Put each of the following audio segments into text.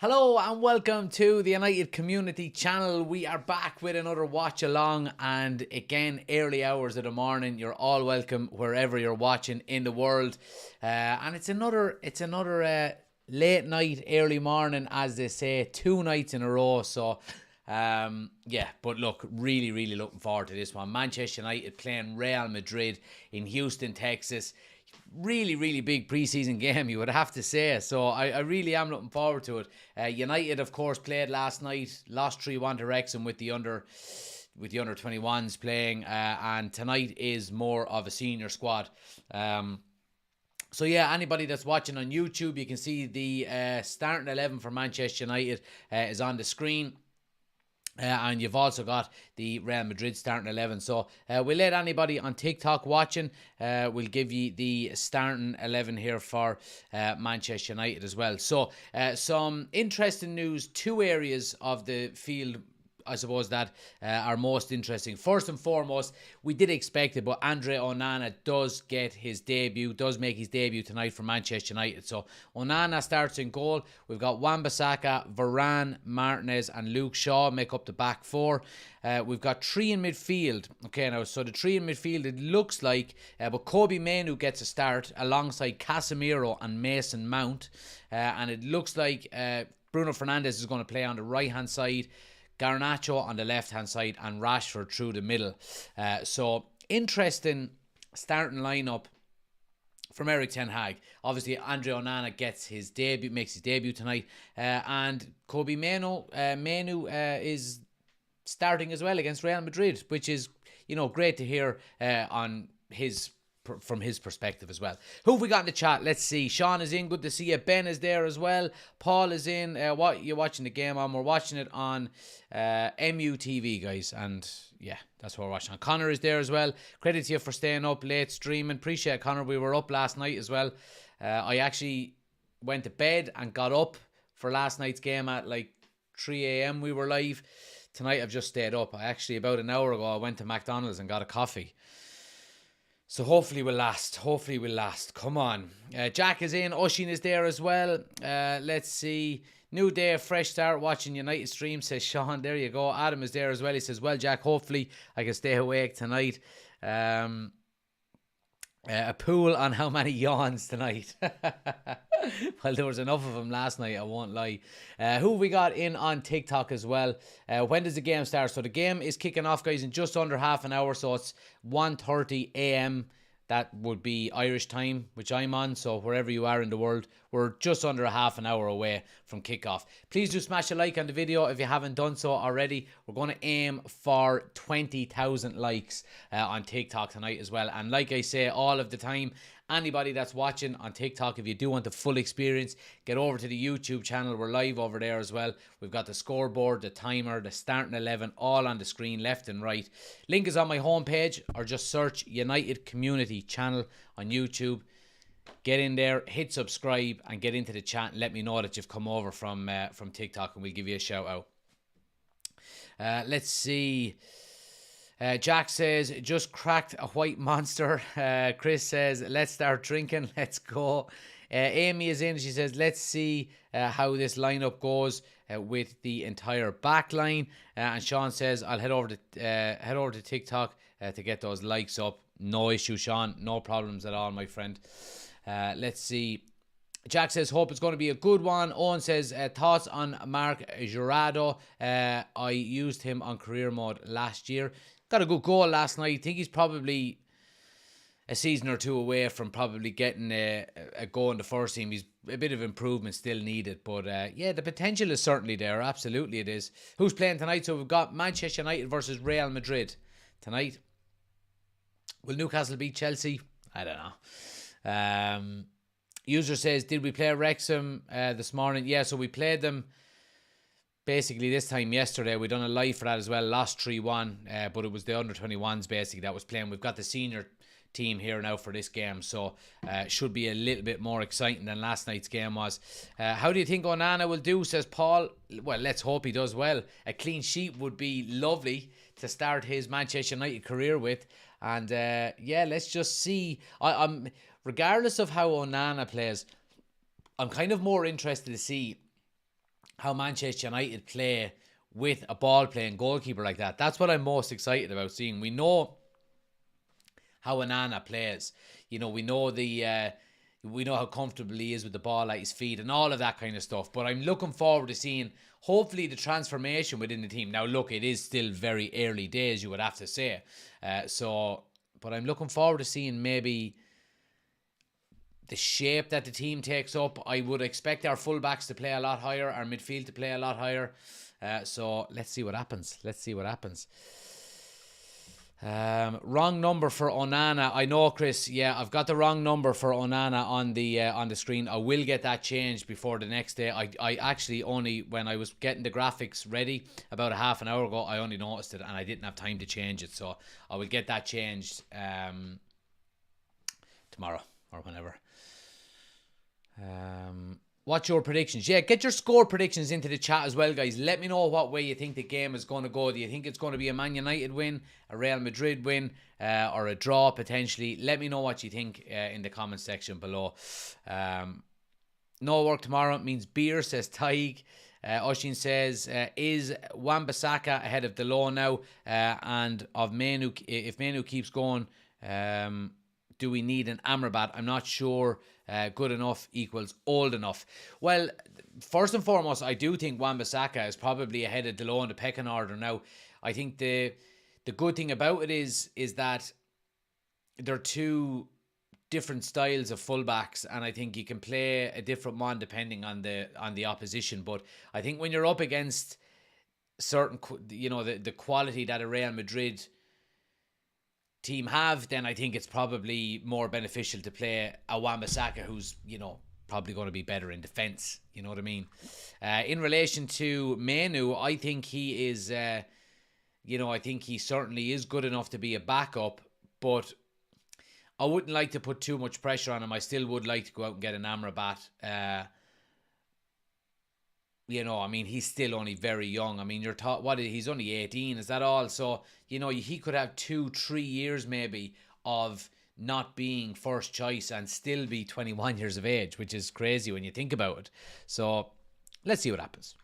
Hello and welcome to the United Community Channel. We are back with another watch along, and again, early hours of the morning. You're all welcome wherever you're watching in the world, and it's another late night, early morning, as they say, 2 nights in a row. So yeah, but look, really looking forward to this one. Manchester United playing Real Madrid in Houston, Texas. Really big preseason game, you would have to say. So I really am looking forward to it. United, of course, played last night, lost 3-1 to Wrexham with the under 21s playing, and tonight is more of a senior squad. So yeah, anybody that's watching on YouTube, you can see the starting 11 for Manchester United is on the screen. And you've also got the Real Madrid starting 11. So we'll let anybody on TikTok watching, we'll give you the starting 11 here for Manchester United as well. So some interesting news, 2 areas of the field, I suppose, that are most interesting. First and foremost, we did expect it, but Andre Onana does make his debut tonight for Manchester United. So Onana starts in goal. We've got Wan-Bissaka, Varane, Martinez and Luke Shaw make up the back 4. We've got 3 in midfield. Okay, now, so the 3 in midfield, it looks like, but Kobe Mainoo gets a start alongside Casemiro and Mason Mount. And it looks like Bruno Fernandes is going to play on the right-hand side, Garnacho on the left-hand side, and Rashford through the middle. So, interesting starting lineup from Erik ten Hag. Obviously, Andre Onana makes his debut tonight. And Kobe Mainoo is starting as well against Real Madrid, which is, great to hear from his perspective as well. Who have we got in the chat? Let's see. Sean is in. Good to see you. Ben is there as well. Paul is in. What you're watching the game on? We're watching it on MUTV, guys. And yeah, that's what we're watching on. Connor is there as well. Credit to you for staying up late streaming. Appreciate it, Connor. We were up last night as well. I actually went to bed and got up for last night's game at like 3 a.m. We were live. Tonight I've just stayed up. About an hour ago, I went to McDonald's and got a coffee. So hopefully we'll last. Come on. Jack is in. Oshin is there as well. Let's see. New day, fresh start watching United stream, says Sean. There you go. Adam is there as well. He says, well, Jack, hopefully I can stay awake tonight. A pool on how many yawns tonight. Well, there was enough of them last night, I won't lie. Who have we got in on TikTok as well? When does the game start? So the game is kicking off, guys, in just under half an hour. So it's 1:30 a.m. That would be Irish time, which I'm on. So wherever you are in the world, we're just under a half an hour away from kickoff. Please do smash a like on the video if you haven't done so already. We're going to aim for 20,000 likes on TikTok tonight as well. And like I say all of the time, anybody that's watching on TikTok, if you do want the full experience, get over to the YouTube channel. We're live over there as well. We've got the scoreboard, the timer, the starting 11, all on the screen, left and right. Link is on my homepage, or just search United Community Channel on YouTube. Get in there, hit subscribe, and get into the chat and let me know that you've come over from TikTok, and we'll give you a shout out. Let's see. Jack says, just cracked a white monster. Chris says, let's start drinking. Let's go. Amy is in. She says, let's see how this lineup goes with the entire back line. And Sean says, I'll head over to TikTok to get those likes up. No issue, Sean. No problems at all, my friend. Let's see. Jack says, hope it's going to be a good one. Owen says, thoughts on Marc Jurado. I used him on career mode last year. Got a good goal last night. I think he's probably a season or 2 away from probably getting a goal in the first team. He's a bit of improvement still needed. But yeah, the potential is certainly there. Absolutely it is. Who's playing tonight? So we've got Manchester United versus Real Madrid tonight. Will Newcastle beat Chelsea? I don't know. User says, did we play Wrexham this morning? Yeah, so we played them basically this time yesterday. We done a live for that as well. Lost 3-1, but it was the under 21s basically that was playing. We've got the senior team here now for this game, so should be a little bit more exciting than last night's game was. How do you think Onana will do, says Paul? Well, let's hope he does well. A clean sheet would be lovely to start his Manchester United career with. And yeah, let's just see. I'm regardless of how Onana plays, I'm kind of more interested to see how Manchester United play with a ball-playing goalkeeper like that. That's what I'm most excited about seeing. We know how Onana plays. You know, we know how comfortable he is with the ball at his feet and all of that kind of stuff. But I'm looking forward to seeing, hopefully, the transformation within the team. Now, look, it is still very early days, you would have to say. But I'm looking forward to seeing maybe the shape that the team takes up. I would expect our fullbacks to play a lot higher, our midfield to play a lot higher. So let's see what happens. Wrong number for Onana. I know, Chris. Yeah, I've got the wrong number for Onana on the screen. I will get that changed before the next day. I actually only, when I was getting the graphics ready about a half an hour ago, I only noticed it and I didn't have time to change it. So I will get that changed tomorrow or whenever. What's your predictions? Yeah, get your score predictions into the chat as well, guys. Let me know what way you think the game is going to go. Do you think it's going to be a Man United win, a Real Madrid win, or a draw potentially? Let me know what you think in the comment section below. No work tomorrow means beer, says Taig. Oshin says, is Wan-Bissaka ahead of Delon now? And of Manu, if Manu keeps going, do we need an Amrabat? I'm not sure. Good enough equals old enough. Well, first and foremost, I do think Wan-Bissaka is probably ahead of Delon in the pecking order now. I think the good thing about it is that they're two different styles of fullbacks, and I think you can play a different one depending on the opposition. But I think when you're up against certain, the quality that a Real Madrid team have, then I think it's probably more beneficial to play a Wan-Bissaka who's, probably going to be better in defence. You know what I mean? In relation to Manu, I think he is, I think he certainly is good enough to be a backup, but I wouldn't like to put too much pressure on him. I still would like to go out and get an Amrabat. He's still only very young. I mean, he's only 18, is that all? So, he could have 2-3 years maybe of not being first choice and still be 21 years of age, which is crazy when you think about it. So, let's see what happens.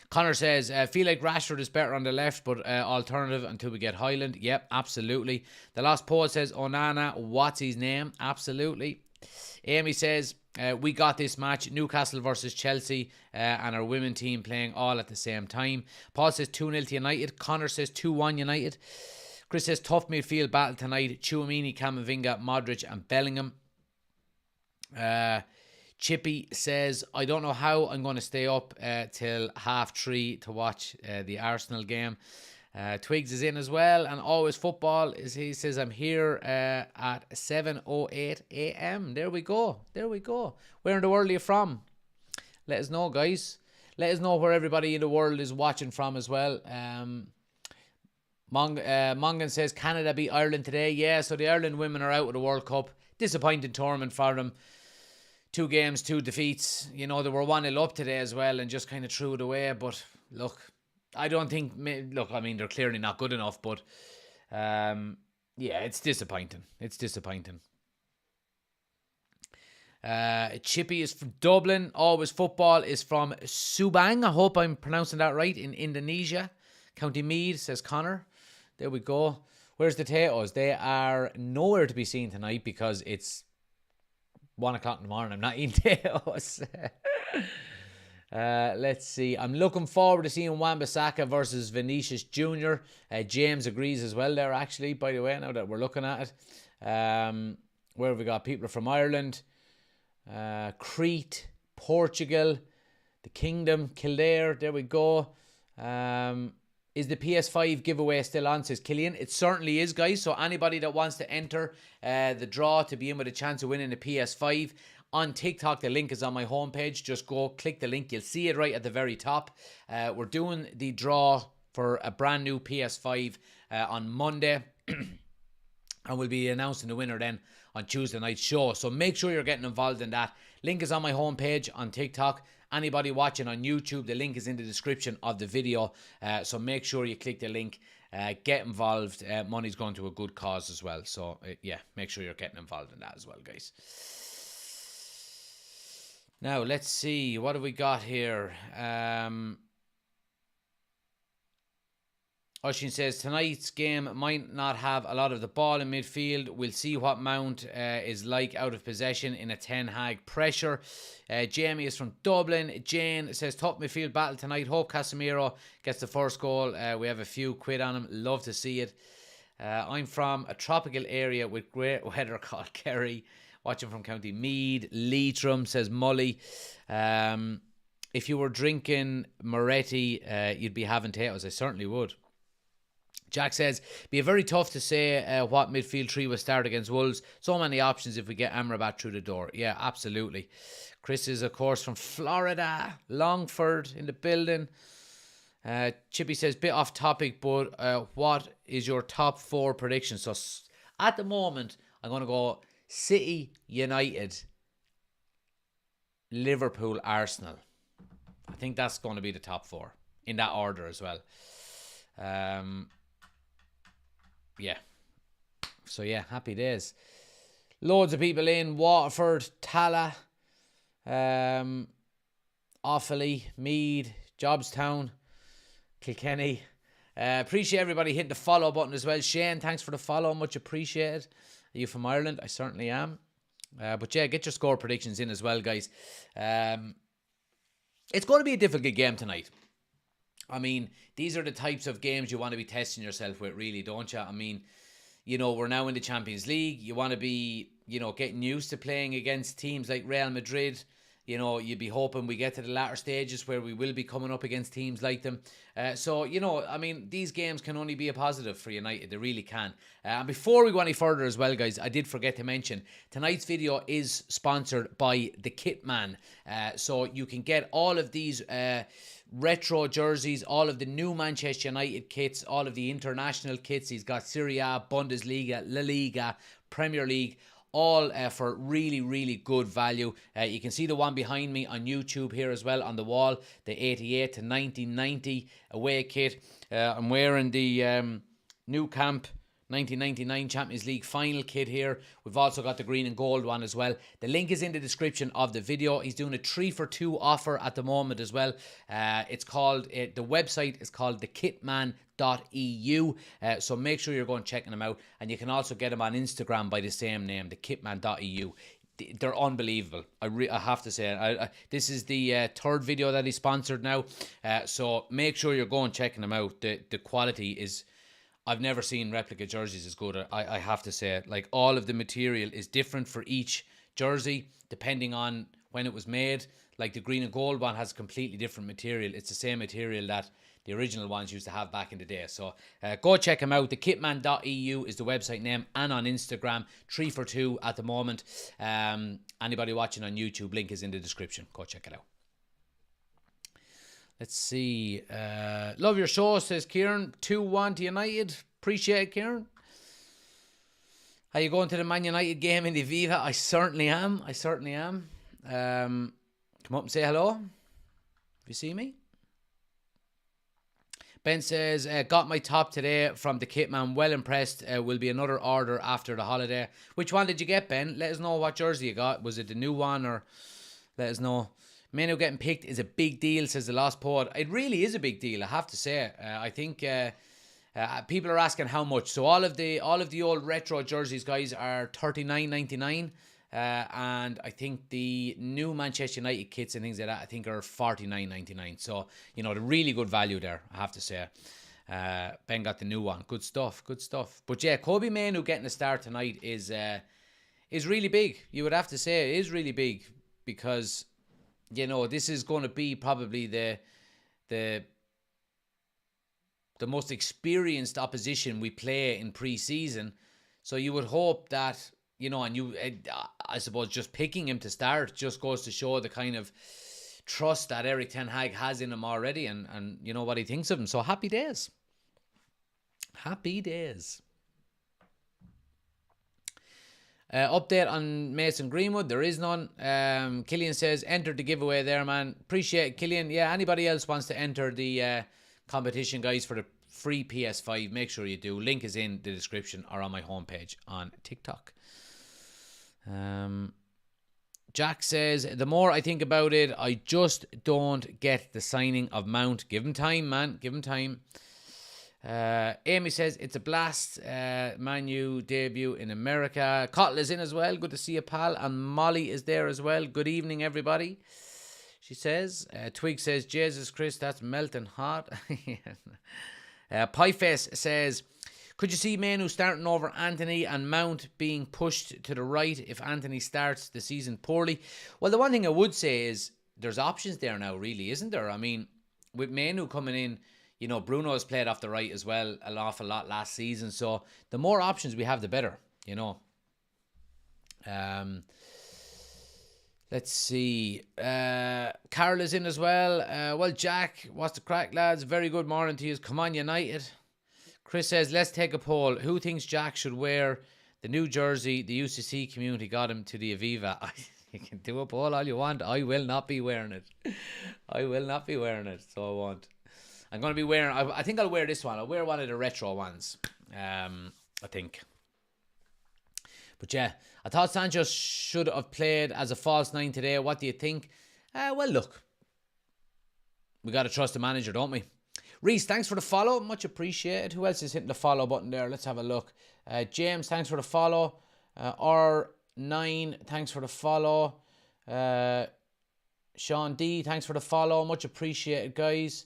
Connor says, feel like Rashford is better on the left, but alternative until we get Highland. Yep, absolutely. The last post says, Onana, what's his name? Absolutely. Amy says, we got this match, Newcastle versus Chelsea, and our women team playing all at the same time. Paul says 2-0 to United. Connor says 2-1 United. Chris says tough midfield battle tonight. Tchouaméni, Camavinga, Modric and Bellingham. Chippy says, I don't know how I'm going to stay up till 3:30 to watch the Arsenal game. Twigs is in as well, and always football. He says, I'm here at 7:08 a.m. There we go. Where in the world are you from? Let us know, guys. Let us know where everybody in the world is watching from as well. Mongan says, Canada beat Ireland today. Yeah, so the Ireland women are out of the World Cup. Disappointing tournament for them. 2 games, 2 defeats. They were 1-0 up today as well and just kind of threw it away. But look, I don't think... Look, I mean, they're clearly not good enough, but... it's disappointing. Chippy is from Dublin. Always football is from Subang. I hope I'm pronouncing that right. In Indonesia. County Meath, says Connor. There we go. Where's the potatoes? They are nowhere to be seen tonight because it's 1 o'clock in the morning. I'm not eating potatoes. Let's see. I'm looking forward to seeing Wan-Bissaka versus Vinicius Jr. James agrees as well there, actually, by the way, now that we're looking at it. Where have we got? People from Ireland, Crete, Portugal, the Kingdom, Kildare. There we go. Is the PS5 giveaway still on, says Killian? It certainly is, guys. So anybody that wants to enter the draw to be in with a chance of winning the PS5, on TikTok, the link is on my homepage. Just go click the link. You'll see it right at the very top. We're doing the draw for a brand new PS5 on Monday. And we'll be announcing the winner then on Tuesday night's show. So make sure you're getting involved in that. Link is on my homepage on TikTok. Anybody watching on YouTube, the link is in the description of the video. So make sure you click the link. Get involved. Money's going to a good cause as well. So, make sure you're getting involved in that as well, guys. Now, let's see. What have we got here? Oshin says, tonight's game might not have a lot of the ball in midfield. We'll see what Mount is like out of possession in a Ten Hag pressure. Jamie is from Dublin. Jane says, top midfield battle tonight. Hope Casemiro gets the first goal. We have a few quid on him. Love to see it. I'm from a tropical area with great weather called Kerry. Watching from County Meath. Leitrim, says Mully. If you were drinking Moretti, you'd be having potatoes. I certainly would. Jack says, be very tough to say what midfield three will start against Wolves. So many options if we get Amrabat through the door. Yeah, absolutely. Chris is, of course, from Florida. Longford in the building. Chippy says, bit off topic, but what is your top 4 predictions? So at the moment, I'm going to go City, United, Liverpool, Arsenal. I think that's going to be the top 4 in that order as well. Yeah. So, yeah, happy days. Loads of people in. Waterford, Tala, Offaly, Mead, Jobstown, Kilkenny. Appreciate everybody hitting the follow button as well. Shane, thanks for the follow. Much appreciated. Are you from Ireland? I certainly am. But, yeah, get your score predictions in as well, guys. It's going to be a difficult game tonight. I mean, these are the types of games you want to be testing yourself with, really, don't you? I mean, you know, we're now in the Champions League. You want to be, you know, getting used to playing against teams like Real Madrid. You know, you'd be hoping we get to the latter stages where we will be coming up against teams like them. So, you know, I mean, these games can only be a positive for United. They really can. And before we go any further as well, guys, I did forget to mention, tonight's video is sponsored by The Kit Man. So you can get all of these retro jerseys, all of the new Manchester United kits, all of the international kits. He's got Serie A, Bundesliga, La Liga, Premier League, all for really, really good value. You can see the one behind me on YouTube here as well on the wall, the 88 to 1990 away kit. I'm wearing the New Camp 1999 Champions League final kit here. We've also got the green and gold one as well. The link is in the description of the video. He's doing a 3-for-2 offer at the moment as well. It's called, the website is called thekitman.eu. So make sure you're going checking them out. And you can also get them on Instagram by the same name, thekitman.eu. They're unbelievable. I have to say. This is the third video that he sponsored now. So make sure you're going checking them out. The quality is... I've never seen replica jerseys as good. I have to say it. Like, all of the material is different for each jersey, depending on when it was made. Like, the green and gold one has completely different material. It's the same material that the original ones used to have back in the day. So, go check them out. Thekitman.eu is the website name, and on Instagram, 3-for-2 at the moment. Anybody watching on YouTube, link is in the description. Go check it out. Let's see. Love your show, says Kieran. 2-1 to United. Appreciate it, Kieran. Are you going to the Man United game in the Viva? I certainly am. I certainly am. Come up and say hello if you see me. Ben says, got my top today from the Kitman. Well impressed. Will be another order after the holiday. Which one did you get, Ben? Let us know what jersey you got. Was it the new one, or let us know. Menu getting picked is a big deal, says the Lost Poet. It really is a big deal, I have to say. I think people are asking how much. So all of the old retro jerseys, guys, are $39.99, and I think the new Manchester United kits and things like that, I think, are $49.99. So, you know, the really good value there, I have to say. Ben got the new one. Good stuff, good stuff. But yeah, Kobe Mainoo getting a start tonight is really big. You would have to say it is really big, because, you know, this is going to be probably the most experienced opposition we play in pre-season. So you would hope that, you know, and I suppose just picking him to start just goes to show the kind of trust that Erik ten Hag has in him already, and you know what he thinks of him. So happy days. Happy days. Update on Mason Greenwood. There is none. Killian says, entered the giveaway there, man. Appreciate it, Killian. Yeah, anybody else wants to enter the competition, guys, for the free PS5, make sure you do. Link is in the description or on my homepage on TikTok. Jack says, the more I think about it, I just don't get the signing of Mount. Give him time, man. Give him time. Amy says, it's a blast. Man U debut in America. Cottle is in as well. Good to see you, pal. And Molly is there as well. Good evening, everybody. She says. Twig says, Jesus Chris, that's melting hot. Pieface says, could you see Manu starting over Anthony and Mount being pushed to the right if Anthony starts the season poorly? Well, the one thing I would say is there's options there now, really, isn't there? I mean, with Manu coming in, you know, Bruno has played off the right as well an awful lot last season. So the more options we have, the better, you know. Let's see. Carol is in as well. Well, Jack, what's the crack, lads? Very good morning to you. Come on, United. Chris says, let's take a poll. Who thinks Jack should wear the new jersey the UCC community got him to the Aviva? You can do a poll all you want. I will not be wearing it. I will not be wearing it, so I won't. I'm going to be wearing... I think I'll wear this one. I'll wear one of the retro ones. I think. But yeah, I thought Sancho should have played as a false nine today. What do you think? Well, look. We got to trust the manager, don't we? Reese, thanks for the follow. Much appreciated. Who else is hitting the follow button there? Let's have a look. James, thanks for the follow. R9, thanks for the follow. Sean D, thanks for the follow. Much appreciated, guys.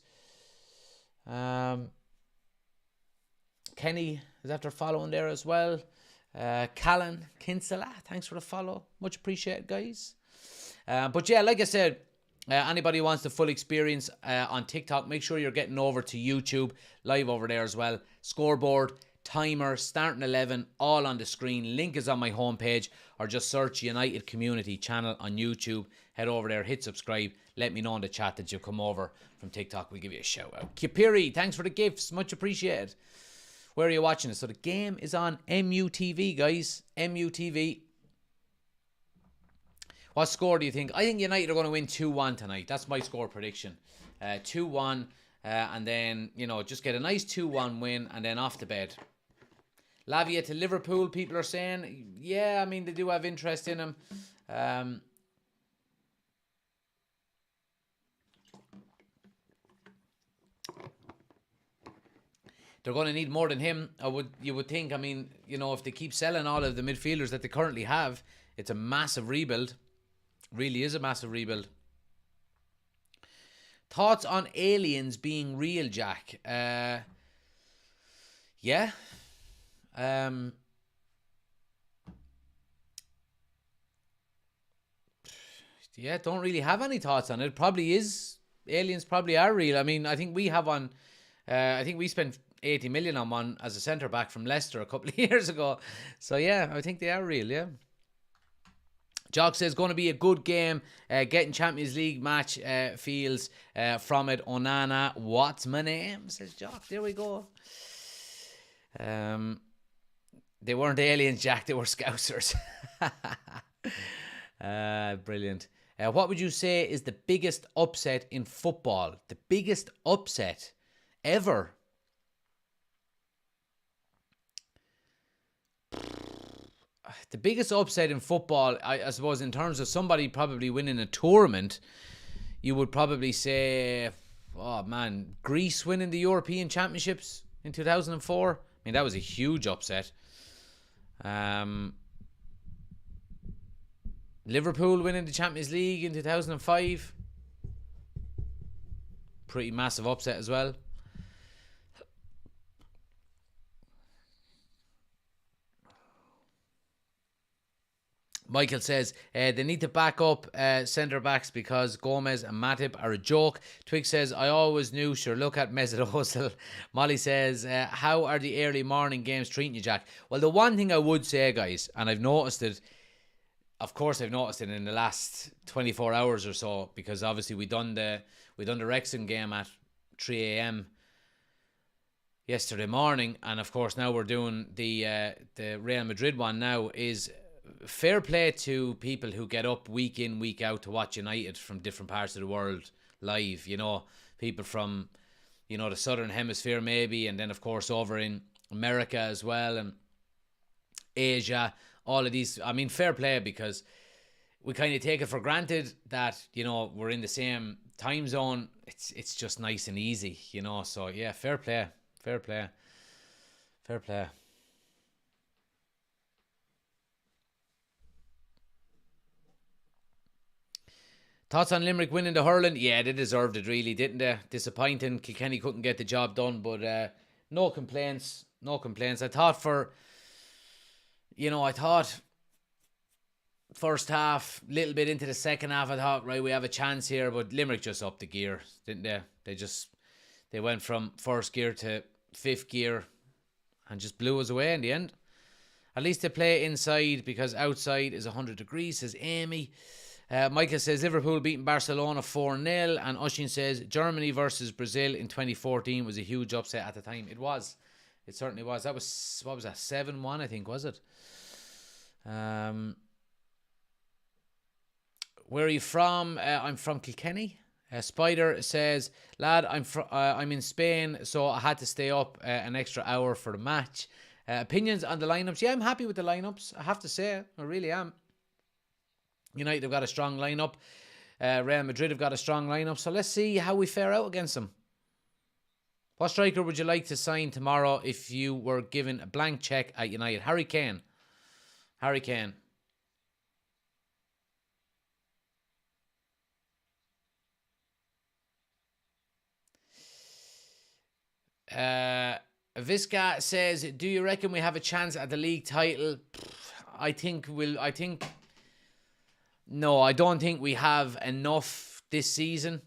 Kenny is after following there as well. Callan Kinsella, thanks for the follow. Much appreciated, guys. But yeah, like I said, anybody who wants the full experience on TikTok, make sure you're getting over to YouTube, live over there as well. Scoreboard, timer, starting 11, all on the screen. Link is on my homepage, or just search United Community Channel on YouTube. Head over there, hit subscribe. Let me know in the chat that you've come over from TikTok. We'll give you a shout out. Kipiri, thanks for the gifts. Much appreciated. Where are you watching it? So the game is on MUTV, guys. MUTV. What score do you think? I think United are going to win 2-1 tonight. That's my score prediction. 2-1. And then, you know, just get a nice 2-1 win and then off to bed. Lavia to Liverpool, people are saying. Yeah, I mean, they do have interest in him. They're going to need more than him, you would think. I mean, you know, if they keep selling all of the midfielders that they currently have, it's a massive rebuild. Really is a massive rebuild. Thoughts on aliens being real, Jack? Yeah. Yeah, don't really have any thoughts on it. Probably is. Aliens probably are real. I mean, I think we have one. I think we spent 80 million on one as a centre back from Leicester a couple of years ago. So yeah, I think they are real, yeah. Jock says, going to be a good game. Getting Champions League match feels from it. Onana, what's my name? Says Jock. There we go. They weren't aliens, Jack. They were Scousers. Brilliant. What would you say is the biggest upset in football? The biggest upset ever? The biggest upset in football, I suppose, in terms of somebody probably winning a tournament, you would probably say, oh man, Greece winning the European Championships in 2004. I mean, that was a huge upset. Liverpool winning the Champions League in 2005. Pretty massive upset as well. Michael says they need to back up centre-backs because Gomez and Matip are a joke. Twig says, I always knew, sure, look at Mesut Ozil. Molly says, how are the early morning games treating you, Jack? Well, the one thing I would say, guys, and I've noticed it, of course I've noticed it in the last 24 hours or so, because obviously we done the Wrexham game at 3 a.m. yesterday morning, and of course now we're doing the Real Madrid one now. Is fair play to people who get up week in, week out to watch United from different parts of the world live. You know, people from, you know, the southern hemisphere maybe, and then of course over in America as well, and Asia, all of these. I mean, fair play, because we kind of take it for granted that, we're in the same time zone. It's just nice and easy, So yeah, fair play. Fair play. Fair play. Thoughts on Limerick winning the hurling? Yeah, they deserved it, really, didn't they? Disappointing. Kilkenny couldn't get the job done, but no complaints. No complaints. I thought first half, little bit into the second half, I thought, right, we have a chance here, but Limerick just upped the gear, didn't they? They went from first gear to fifth gear and just blew us away in the end. At least they play inside, because outside is 100 degrees, says Amy. Michael says Liverpool beating Barcelona 4-0, and Ushin says Germany versus Brazil in 2014 was a huge upset at the time. It was. It certainly was. That was, what was that, 7-1, I think, was it? Where are you from? I'm from Kilkenny. Spider says, lad, I'm in Spain, so I had to stay up an extra hour for the match. Opinions on the lineups? Yeah, I'm happy with the lineups. I have to say, I really am. United have got a strong lineup. Real Madrid have got a strong lineup. So let's see how we fare out against them. What striker would you like to sign tomorrow if you were given a blank check at United? Harry Kane. Harry Kane. Visca says, do you reckon we have a chance at the league title? No, I don't think we have enough this season.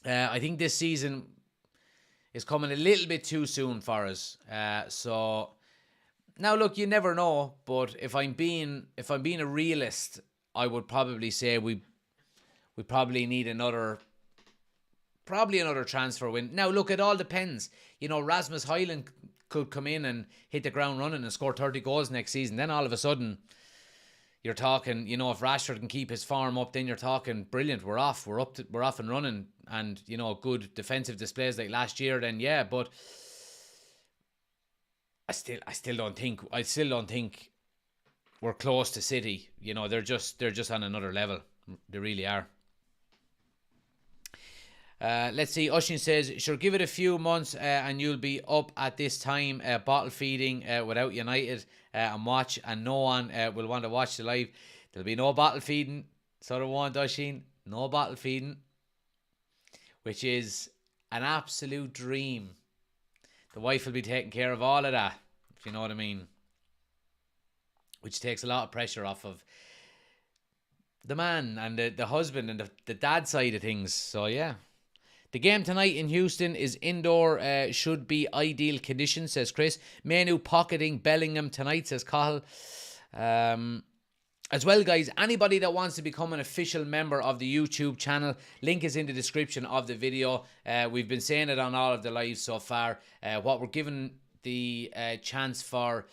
I think this season is coming a little bit too soon for us. So now, look, you never know. But if I'm being a realist, I would probably say we probably need another transfer win. Now, look, it all depends. Rasmus Højlund could come in and hit the ground running and score 30 goals next season. Then all of a sudden, you're talking, if Rashford can keep his form up, then you're talking brilliant. We're off and running, and good defensive displays like last year. Then yeah, but I still don't think we're close to City. They're just on another level. They really are. Let's see. Ushin says, sure, give it a few months and you'll be up at this time bottle feeding without United and watch, and no one will want to watch the live. There'll be no bottle feeding. So there won't, Ushin. No bottle feeding, which is an absolute dream. The wife will be taking care of all of that, if you know what I mean. Which takes a lot of pressure off of the man and the husband and the dad side of things. So yeah. The game tonight in Houston is indoor, should be ideal conditions, says Chris. Manu pocketing Bellingham tonight, says Cahill. As well, guys, anybody that wants to become an official member of the YouTube channel, link is in the description of the video. We've been saying it on all of the lives so far. What we're giving the chance for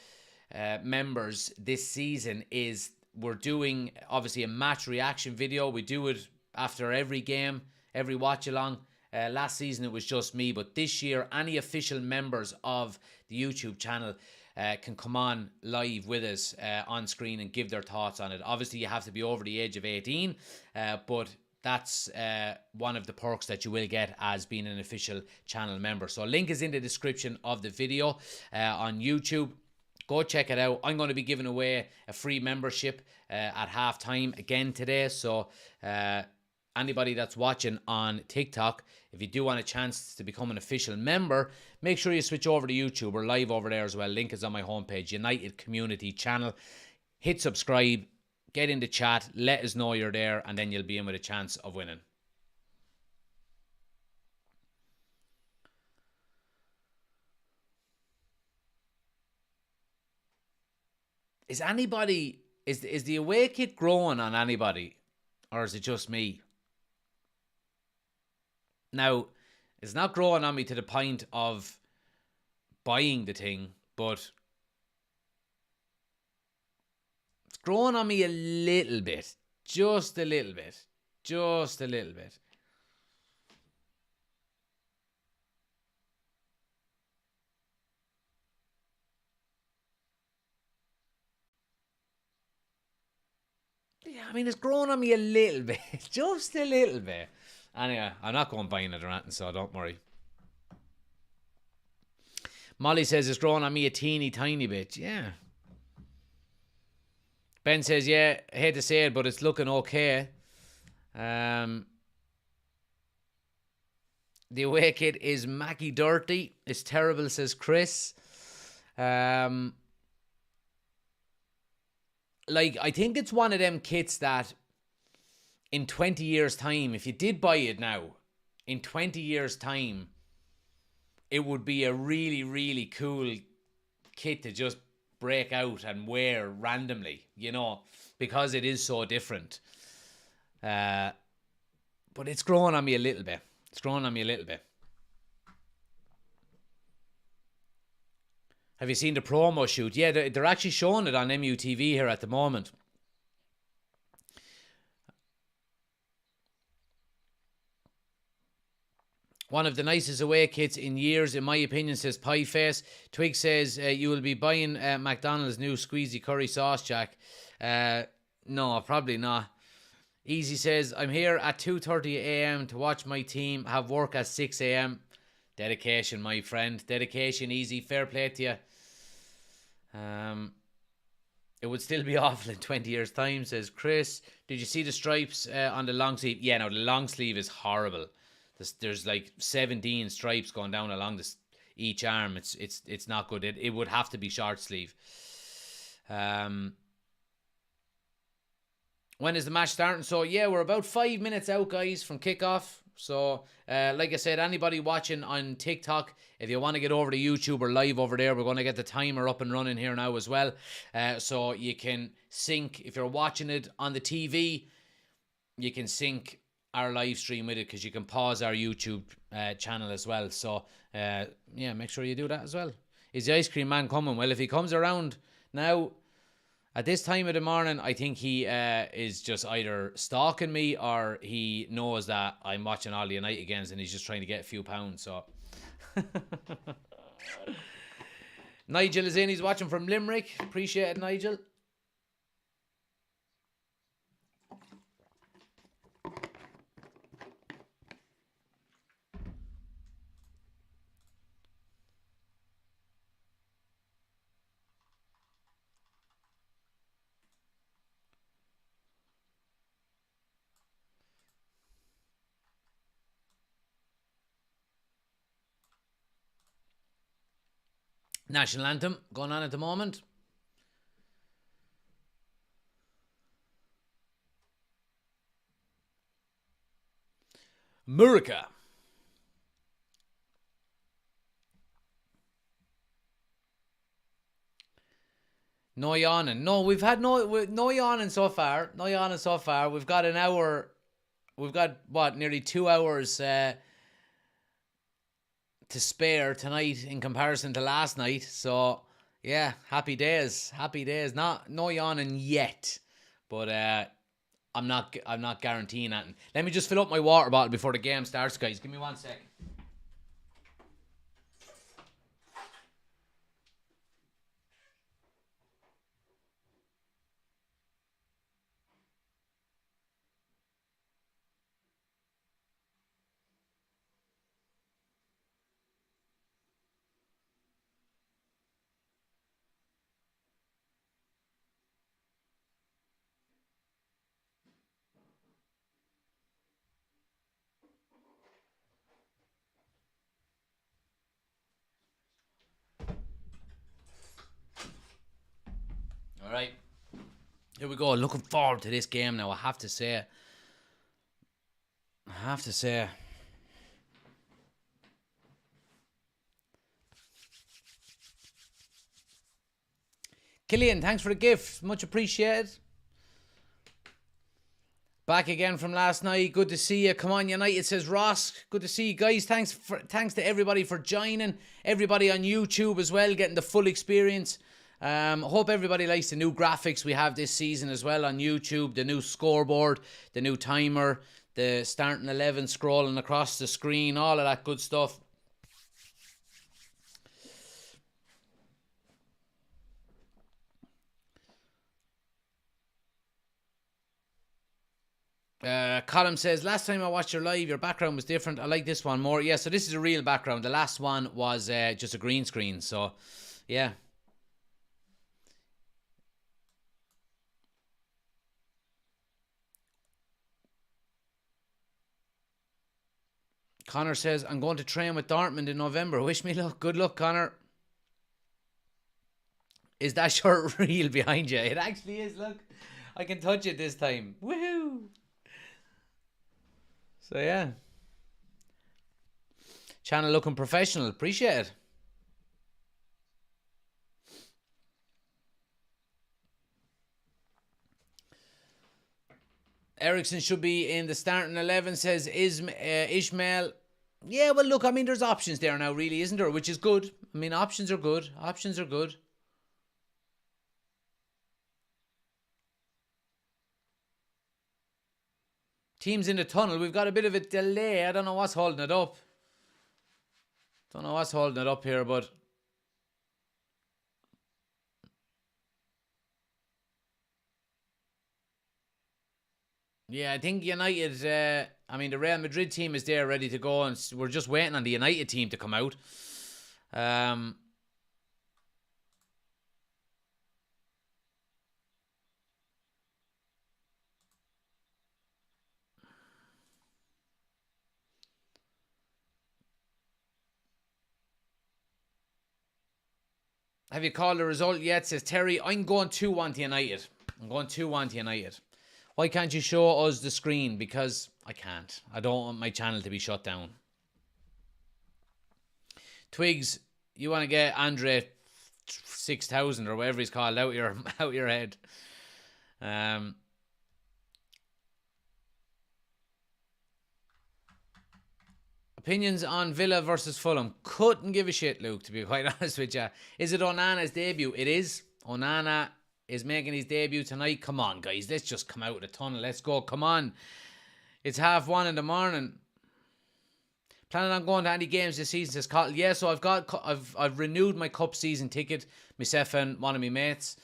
members this season is we're doing, obviously, a match reaction video. We do it after every game, every watch-along. Last season it was just me, but this year any official members of the YouTube channel can come on live with us on screen and give their thoughts on it. Obviously you have to be over the age of 18, but that's one of the perks that you will get as being an official channel member. So link is in the description of the video on YouTube. Go check it out. I'm going to be giving away a free membership at halftime again today, so anybody that's watching on TikTok, if you do want a chance to become an official member, make sure you switch over to YouTube. We're live over there as well. Link is on my homepage, United Community Channel. Hit subscribe, get in the chat, let us know you're there, and then you'll be in with a chance of winning. Is the away kit growing on anybody, or is it just me? Now, it's not growing on me to the point of buying the thing, but it's growing on me a little bit. Just a little bit. Just a little bit. I mean, it's grown on me a little bit. Just a little bit. Anyway, I'm not going buying it or anything, so don't worry. Molly says it's grown on me a teeny tiny bit. Yeah. Ben says, yeah, I hate to say it, but it's looking okay. The away kit is Mackie Dirty. It's terrible, says Chris. Like, I think it's one of them kits that in 20 years' time, if you did buy it now, in 20 years' time, it would be a really, really cool kit to just break out and wear randomly, you know, because it is so different. But it's growing on me a little bit. It's growing on me a little bit. Have you seen the promo shoot? Yeah, they're actually showing it on MUTV here at the moment. One of the nicest away kits in years, in my opinion, says Pieface. Twig says, you will be buying McDonald's new squeezy curry sauce, Jack. No, probably not. Easy says, I'm here at 2:30 a.m. to watch my team have work at 6 a.m. Dedication, my friend. Dedication, Easy. Fair play to you. It would still be awful in 20 years' time, says Chris. Did you see the stripes on the long sleeve? Yeah, no, the long sleeve is horrible. There's like 17 stripes going down along each arm. It's not good. It would have to be short sleeve. When is the match starting? So yeah, we're about 5 minutes out, guys, from kickoff. So like I said, anybody watching on TikTok, if you want to get over to YouTube or live over there, we're going to get the timer up and running here now as well. So you can sync, if you're watching it on the TV, you can sync our live stream with it, because you can pause our YouTube channel as well. So yeah, make sure you do that as well. Is the ice cream man coming? Well, if he comes around now at this time of the morning, I think he is just either stalking me or he knows that I'm watching all the United games and he's just trying to get a few pounds. So Nigel is in. He's watching from Limerick. Appreciate it, Nigel. National anthem going on at the moment. Murica. No yawning. No, we've had no yawning so far. No yawning so far. We've got an hour. We've got, what, nearly 2 hours to spare tonight in comparison to last night. So, yeah, happy days. Happy days. No yawning yet. But I'm not guaranteeing that. Let me just fill up my water bottle before the game starts, guys. Give me 1 second. All right. Here we go. Looking forward to this game now, I have to say. Killian, thanks for the gift. Much appreciated. Back again from last night. Good to see you. Come on, United, says Ross. Good to see you guys. Thanks to everybody for joining. Everybody on YouTube as well, getting the full experience. Hope everybody likes the new graphics we have this season as well on YouTube. The new scoreboard, the new timer, the starting 11 scrolling across the screen, all of that good stuff. Colin says, last time I watched your live, your background was different. I like this one more. Yeah, so this is a real background. The last one was just a green screen. So, yeah. Connor says, I'm going to train with Dortmund in November. Wish me luck. Good luck, Connor. Is that shirt real behind you? It actually is. Look, I can touch it this time. Woohoo! So, yeah. Channel looking professional. Appreciate it. Ericsson should be in the starting 11, says Ishmael. Yeah, well, look, I mean, there's options there now, really, isn't there? Which is good. I mean, options are good. Options are good. Teams in the tunnel. We've got a bit of a delay. I don't know what's holding it up. Don't know what's holding it up here, but yeah, I think United, I mean, the Real Madrid team is there ready to go, and we're just waiting on the United team to come out. Have you called the result yet? Says Terry. I'm going 2-1 to United. I'm going 2-1 to United. Why can't you show us the screen? Because I can't. I don't want my channel to be shut down. Twigs, you want to get Andre 6000 or whatever he's called out your head. Opinions on Villa versus Fulham. Couldn't give a shit, Luke, to be quite honest with you. Is it Onana's debut? It is. Onana is making his debut tonight. Come on, guys. Let's just come out of the tunnel. Let's go. Come on. It's 1:30 in the morning. Planning on going to any games this season, says Cottle. Yeah, so I've renewed my cup season ticket. Myself and one of my mates.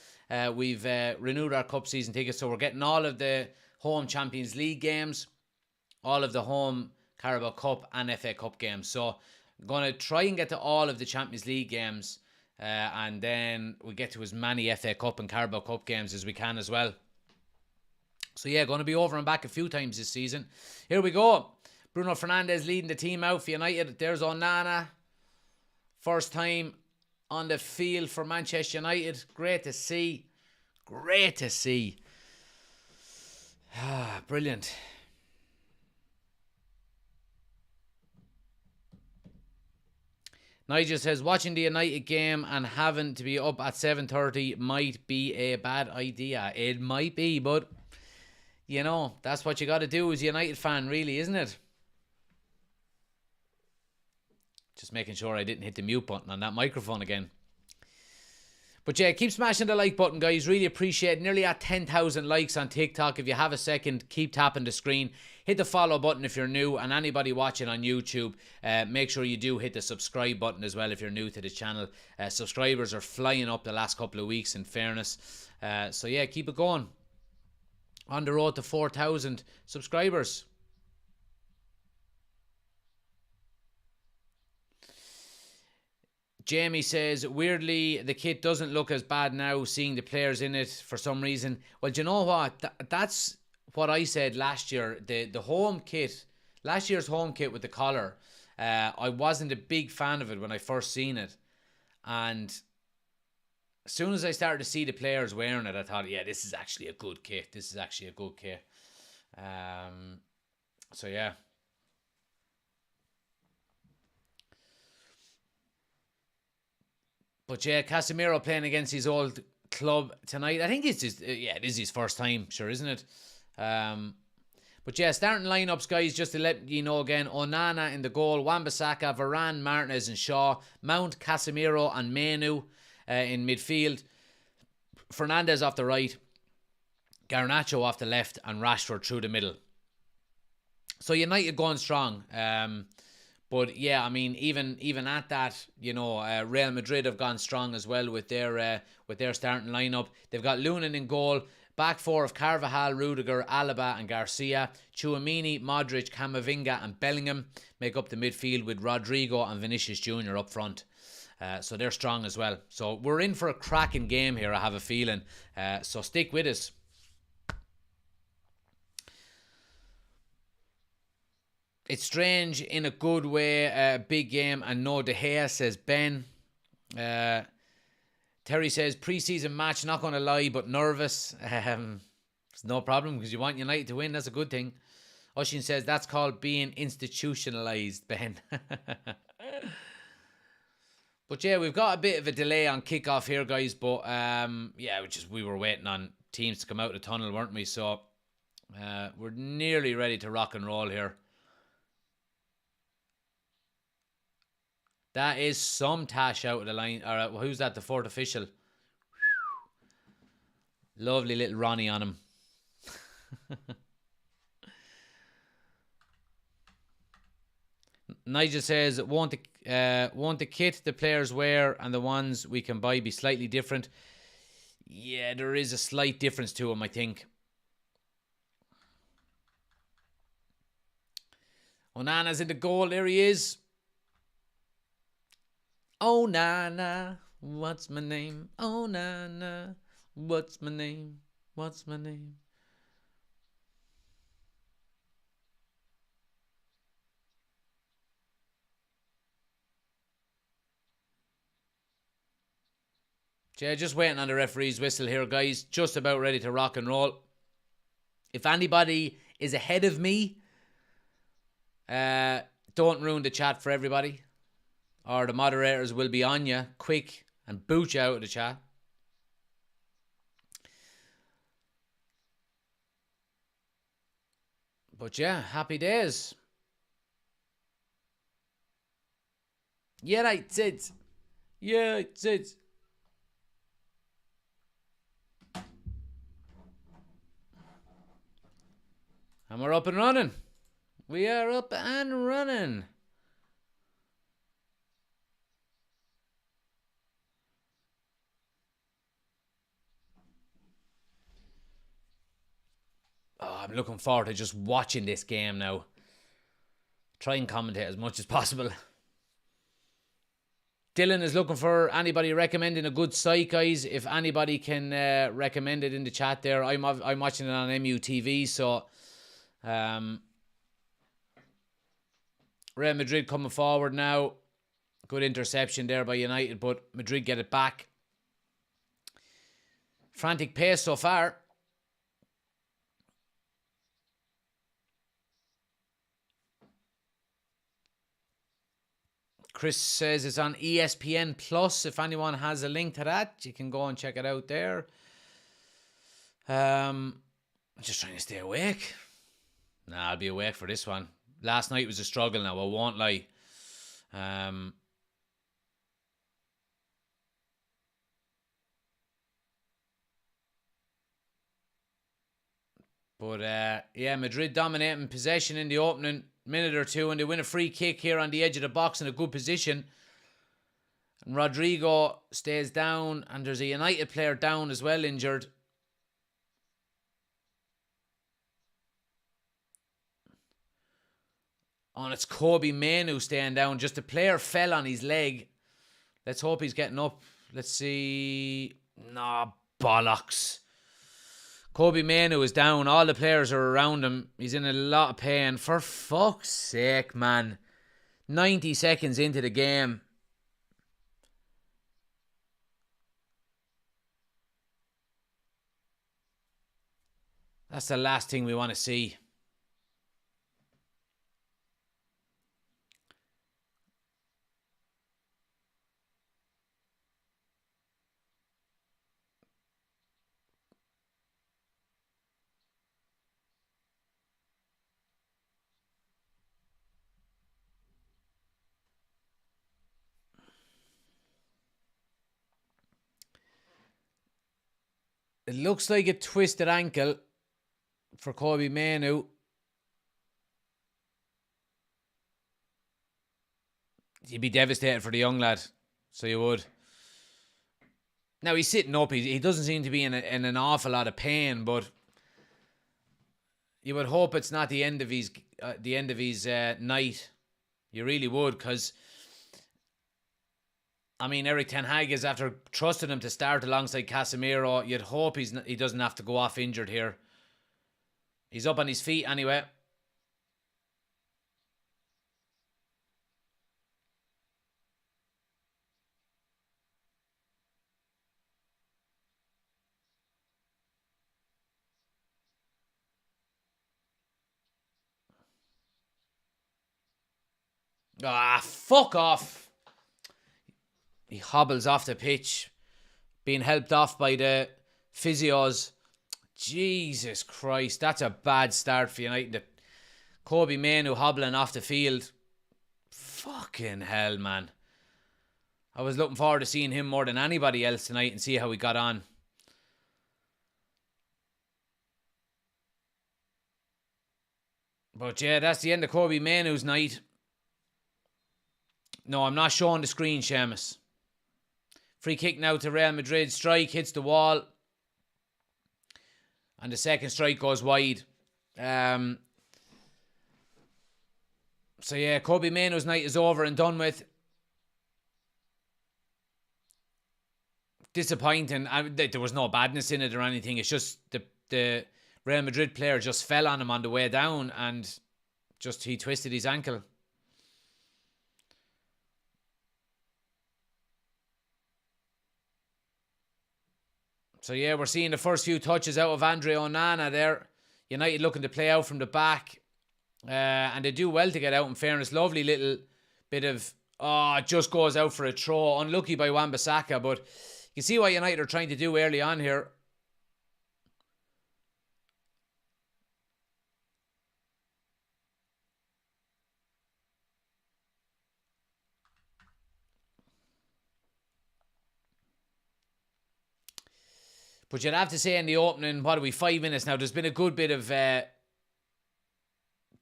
We've renewed our cup season ticket, so we're getting all of the home Champions League games, all of the home Carabao Cup and FA Cup games. So I'm going to try and get to all of the Champions League games, and then we get to as many FA Cup and Carabao Cup games as we can as well. So yeah, going to be over and back a few times this season. Here we go. Bruno Fernandes leading the team out for United. There's Onana. First time on the field for Manchester United. Great to see. Great to see. Brilliant. Nigel says, watching the United game and having to be up at 7:30 might be a bad idea. It might be, but, you know, that's what you got to do as a United fan, really, isn't it? Just making sure I didn't hit the mute button on that microphone again. But yeah, keep smashing the like button, guys. Really appreciate it. Nearly at 10,000 likes on TikTok. If you have a second, keep tapping the screen. Hit the follow button if you're new. And anybody watching on YouTube, make sure you do hit the subscribe button as well if you're new to the channel. Subscribers are flying up the last couple of weeks, in fairness. So yeah, keep it going. On the road to 4,000 subscribers. Jamie says, weirdly, the kit doesn't look as bad now, seeing the players in it for some reason. Well, do you know what? That's what I said last year. The home kit, last year's home kit with the collar, I wasn't a big fan of it when I first seen it. And as soon as I started to see the players wearing it, I thought, yeah, this is actually a good kit. This is actually a good kit. So, yeah. But yeah, Casemiro playing against his old club tonight. I think it's just, it is his first time, sure, isn't it? But yeah, starting lineups, guys, just to let you know again. Onana in the goal, Wan-Bissaka, Varane, Martinez and Shaw, Mount, Casemiro and Menu in midfield. Fernandes off the right, Garnacho off the left and Rashford through the middle. So United going strong. But yeah, I mean, even at that, you know, Real Madrid have gone strong as well with their starting lineup. They've got Lunin in goal, Back four of Carvajal, Rudiger, Alaba and Garcia. Tchouameni, Modric, Camavinga and Bellingham make up the midfield with Rodrigo and Vinicius Jr. up front. So they're strong as well. So we're in for a cracking game here, I have a feeling. So stick with us. It's strange in a good way. Big game and no De Gea, says Ben. Terry says, pre-season match, not going to lie, but nervous. It's no problem because you want United to win. That's a good thing. Oshin says, that's called being institutionalised, Ben. But yeah, we've got a bit of a delay on kickoff here, guys. But yeah, we were waiting on teams to come out of the tunnel, weren't we? So we're nearly ready to rock and roll here. That is some Tash out of the line. All right, well, who's that? The fourth official. Lovely little Ronnie on him. Nigel says, won't the kit the players wear and the ones we can buy be slightly different? Yeah, there is a slight difference to them, I think. Onana's in the goal. There he is. Oh, Nana, what's my name? Oh, Nana, what's my name? What's my name? Yeah, just waiting on the referee's whistle here, guys. Just about ready to rock and roll. If anybody is ahead of me, don't ruin the chat for everybody. Or the moderators will be on you quick and boot you out of the chat. But yeah, happy days. Yeah, that's it. Yeah, it's it. And we're up and running. We are up and running. Oh, I'm looking forward to just watching this game now. Try and commentate as much as possible. Dylan is looking for anybody recommending a good site, guys. If anybody can recommend it in the chat there. I'm watching it on MUTV, so Real Madrid coming forward now. Good interception there by United, but Madrid get it back. Frantic pace so far. Chris says it's on ESPN Plus. If anyone has a link to that, you can go and check it out there. I'm just trying to stay awake. Nah, I'll be awake for this one. Last night was a struggle now, I won't lie. But yeah, Madrid dominating possession in the opening minute or two, and they win a free kick here on the edge of the box in a good position. And Rodrigo stays down, and there's a United player down as well, injured. Oh, and it's Kobe Mainoo staying down. Just a player fell on his leg. Let's hope he's getting up. Let's see. Nah, bollocks. Kobe Mainoo is down. All the players are around him. He's in a lot of pain. For fuck's sake, man. 90 seconds into the game. That's the last thing we want to see. It looks like a twisted ankle for Kobe Mainoo. You'd be devastated for the young lad. So you would. Now he's sitting up. He doesn't seem to be in an awful lot of pain, but you would hope it's not the end of his night. You really would, because I mean, Eric Ten Hag is after trusting him to start alongside Casemiro. You'd hope he doesn't have to go off injured here. He's up on his feet anyway. Ah, fuck off. He hobbles off the pitch, being helped off by the physios. Jesus Christ, that's a bad start for United. Kobe Mainoo hobbling off the field. Fucking hell, man. I was looking forward to seeing him more than anybody else tonight and see how he got on. But yeah, that's the end of Kobe Mainoo's night. No, I'm not showing the screen, Seamus. Free kick now to Real Madrid. Strike hits the wall. And the second strike goes wide. So yeah, Kobe Mainoo's night is over and done with. Disappointing. There was no badness in it or anything. It's just the Real Madrid player just fell on him on the way down and just he twisted his ankle. So yeah, we're seeing the first few touches out of Andre Onana there. United looking to play out from the back. And they do well to get out, in fairness. Lovely little bit of... Oh, it just goes out for a throw. Unlucky by Wan-Bissaka, but you see what United are trying to do early on here. But you'd have to say in the opening, what are we, 5 minutes now? There's been a good bit of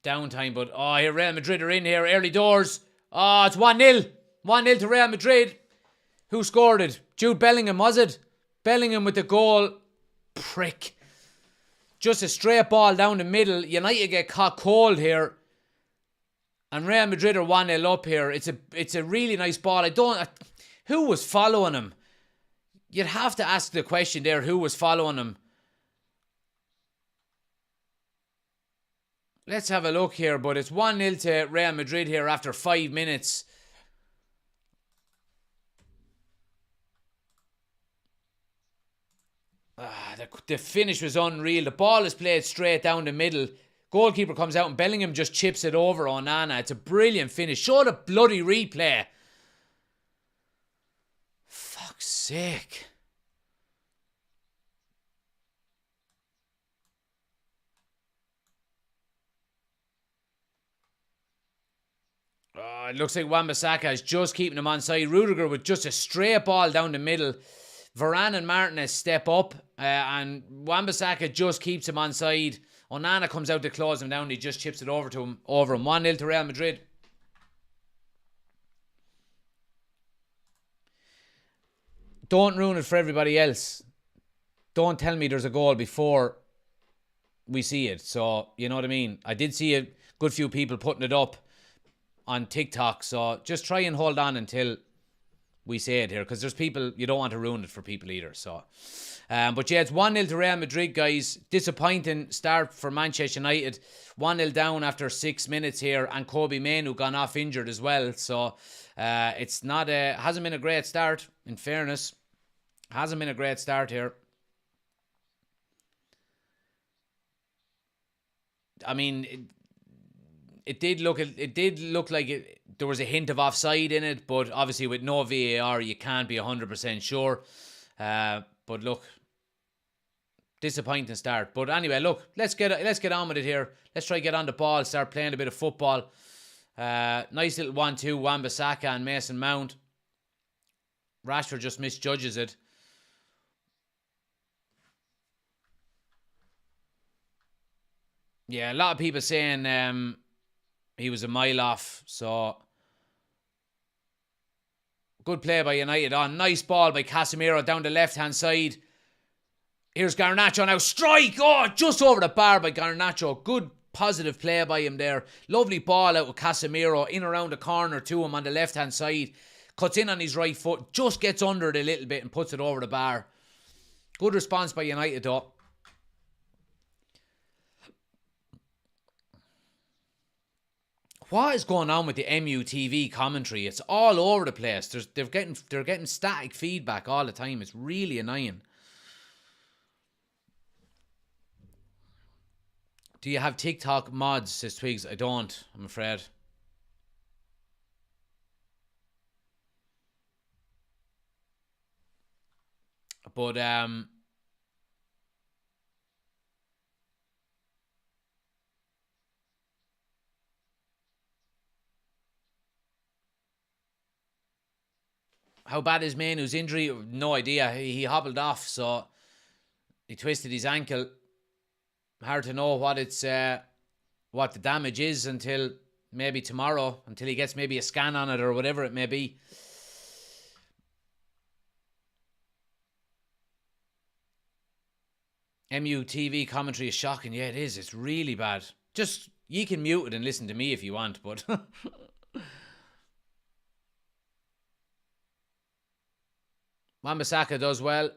downtime, but here Real Madrid are in here, early doors. It's 1-0. 1-0 to Real Madrid. Who scored it? Jude Bellingham, was it? Bellingham with the goal. Prick. Just a straight ball down the middle. United get caught cold here. And Real Madrid are 1-0 up here. It's a really nice ball. Who was following him? You'd have to ask the question there, who was following him? Let's have a look here, but it's 1-0 to Real Madrid here after 5 minutes. The finish was unreal. The ball is played straight down the middle. Goalkeeper comes out and Bellingham just chips it over Onana. It's a brilliant finish. Show the bloody replay. Fuck's sake. It looks like Wan-Bissaka is just keeping him on side. Rudiger with just a straight ball down the middle. Varane and Martinez step up, and Wan-Bissaka just keeps him on side. Onana comes out to close him down. He just chips it over him. 1-0 to Real Madrid. Don't ruin it for everybody else. Don't tell me there's a goal before we see it. So, you know what I mean? I did see a good few people putting it up on TikTok, so just try and hold on until we say it here, because there's people, you don't want to ruin it for people either. So, but yeah, it's 1-0 to Real Madrid, guys. Disappointing start for Manchester United. 1-0 down after 6 minutes here, and Kobe Mainoo gone off injured as well. So it's not hasn't been a great start, in fairness. Hasn't been a great start here. I mean, it did look like there was a hint of offside in it, but obviously with no VAR, you can't be 100% sure. But look, disappointing start. But anyway, look, let's get on with it here. Let's try to get on the ball, start playing a bit of football. Nice little 1-2, Wan-Bissaka and Mason Mount. Rashford just misjudges it. Yeah, a lot of people saying he was a mile off, so Good play by United on. Nice ball by Casemiro down the left-hand side. Here's Garnacho now. Strike! Oh, just over the bar by Garnacho. Good positive play by him there. Lovely ball out with Casemiro in around the corner to him on the left-hand side. Cuts in on his right foot. Just gets under it a little bit and puts it over the bar. Good response by United though. What is going on with the MUTV commentary? It's all over the place. They're getting static feedback all the time. It's really annoying. Do you have TikTok mods, says Twigs? I don't, I'm afraid. But how bad is Mainoo's injury? No idea. He hobbled off, so he twisted his ankle. Hard to know what what the damage is until maybe tomorrow, until he gets maybe a scan on it or whatever it may be. MUTV commentary is shocking. Yeah, it is. It's really bad. Just, you can mute it and listen to me if you want, but... Wan-Bissaka does well.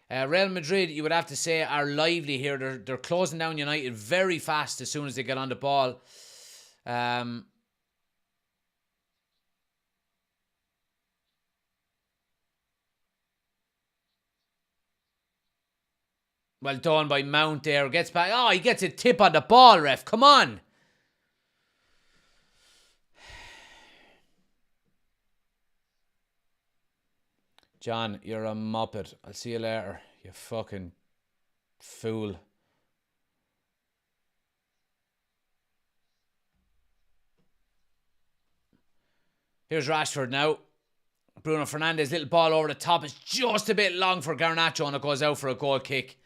Real Madrid, you would have to say, are lively here. They're closing down United very fast as soon as they get on the ball. Well done by Mount there. Gets back. Oh, he gets a tip on the ball, ref. Come on. John, you're a muppet. I'll see you later, you fucking fool. Here's Rashford now. Bruno Fernandes, little ball over the top. It's just a bit long for Garnacho and it goes out for a goal kick.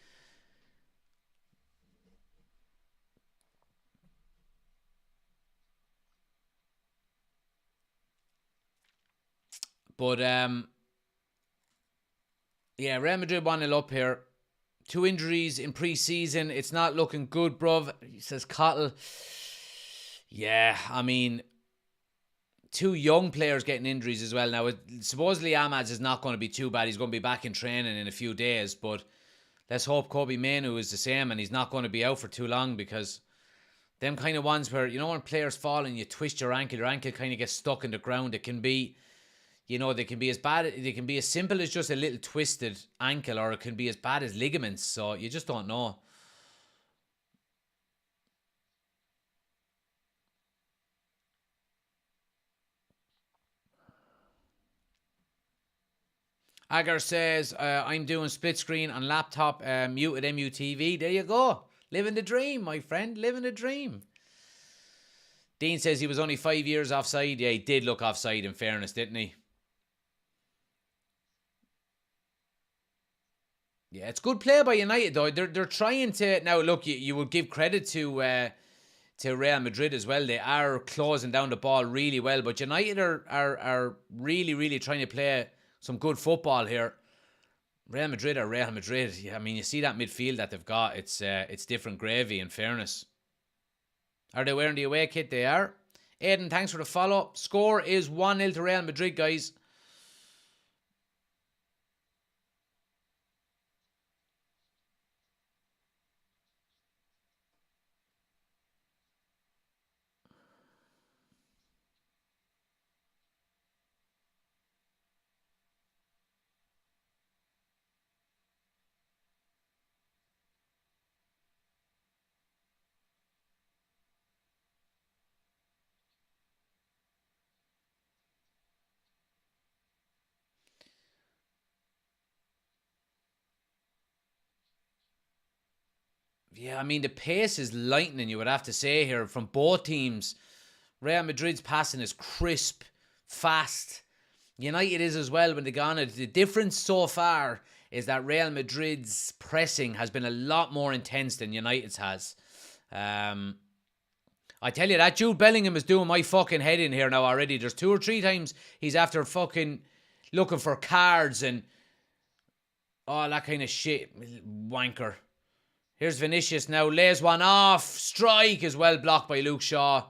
But, yeah, Real Madrid 1-0 up here. 2 injuries in pre-season. It's not looking good, bruv. He says Cottle. Yeah, I mean, 2 young players getting injuries as well. Now, supposedly Ahmad's is not going to be too bad. He's going to be back in training in a few days. But let's hope Kobe Mainoo is the same and he's not going to be out for too long, because them kind of ones where, you know, when players fall and you twist your ankle kind of gets stuck in the ground. It can be... You know, they can be as bad, they can be as simple as just a little twisted ankle, or it can be as bad as ligaments. So you just don't know. Agar says, I'm doing split screen on laptop, muted MUTV. There you go. Living the dream, my friend. Living the dream. Dean says he was only 5 years offside. Yeah, he did look offside in fairness, didn't he? Yeah, it's good play by United though. They're trying to now. Look, you would give credit to Real Madrid as well. They are closing down the ball really well, but United are really trying to play some good football here. Real Madrid are Real Madrid. Yeah, I mean, you see that midfield that they've got. It's different gravy. In fairness, are they wearing the away kit? They are. Aiden, thanks for the follow. Score is 1-0 to Real Madrid, guys. Yeah, I mean, the pace is lightning, you would have to say here, from both teams. Real Madrid's passing is crisp, fast. United is as well when they go on it. The difference so far is that Real Madrid's pressing has been a lot more intense than United's has. I tell you, that Jude Bellingham is doing my fucking head in here now already. There's 2 or 3 times he's after fucking looking for cards and all that kind of shit. Wanker. Here's Vinicius now. Lays one off. Strike is well blocked by Luke Shaw.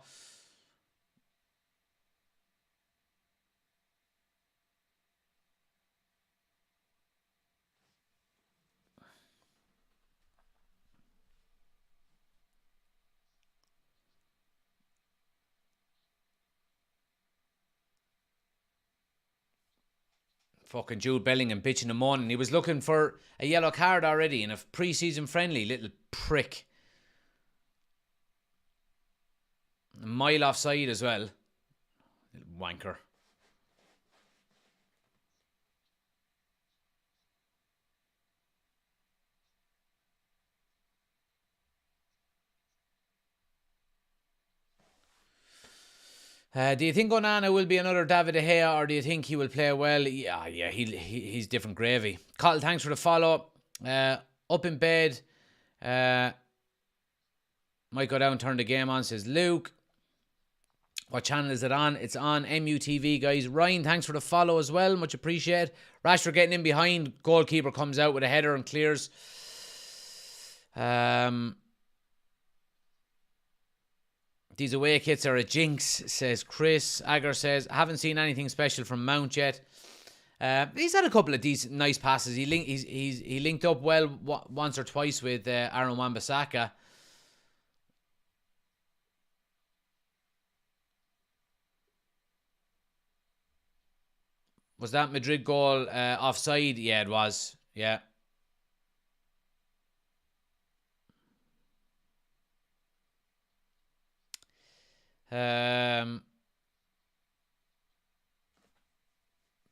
Fucking Jude Bellingham bitching and moaning. He was looking for a yellow card already in a pre-season friendly. Little prick. A mile offside as well. Little wanker. Do you think Onana will be another David De Gea, or do you think he will play well? Yeah, he's different gravy. Cottle, thanks for the follow. Up in bed. Might go down, turn the game on, says Luke. What channel is it on? It's on MUTV, guys. Ryan, thanks for the follow as well. Much appreciated. Rashford getting in behind. Goalkeeper comes out with a header and clears. These away kits are a jinx, says Chris. Agar says, haven't seen anything special from Mount yet. He's had a couple of decent, nice passes. He linked up well once or twice with Aaron Wan-Bissaka. Was that Madrid goal offside? Yeah, it was. Yeah.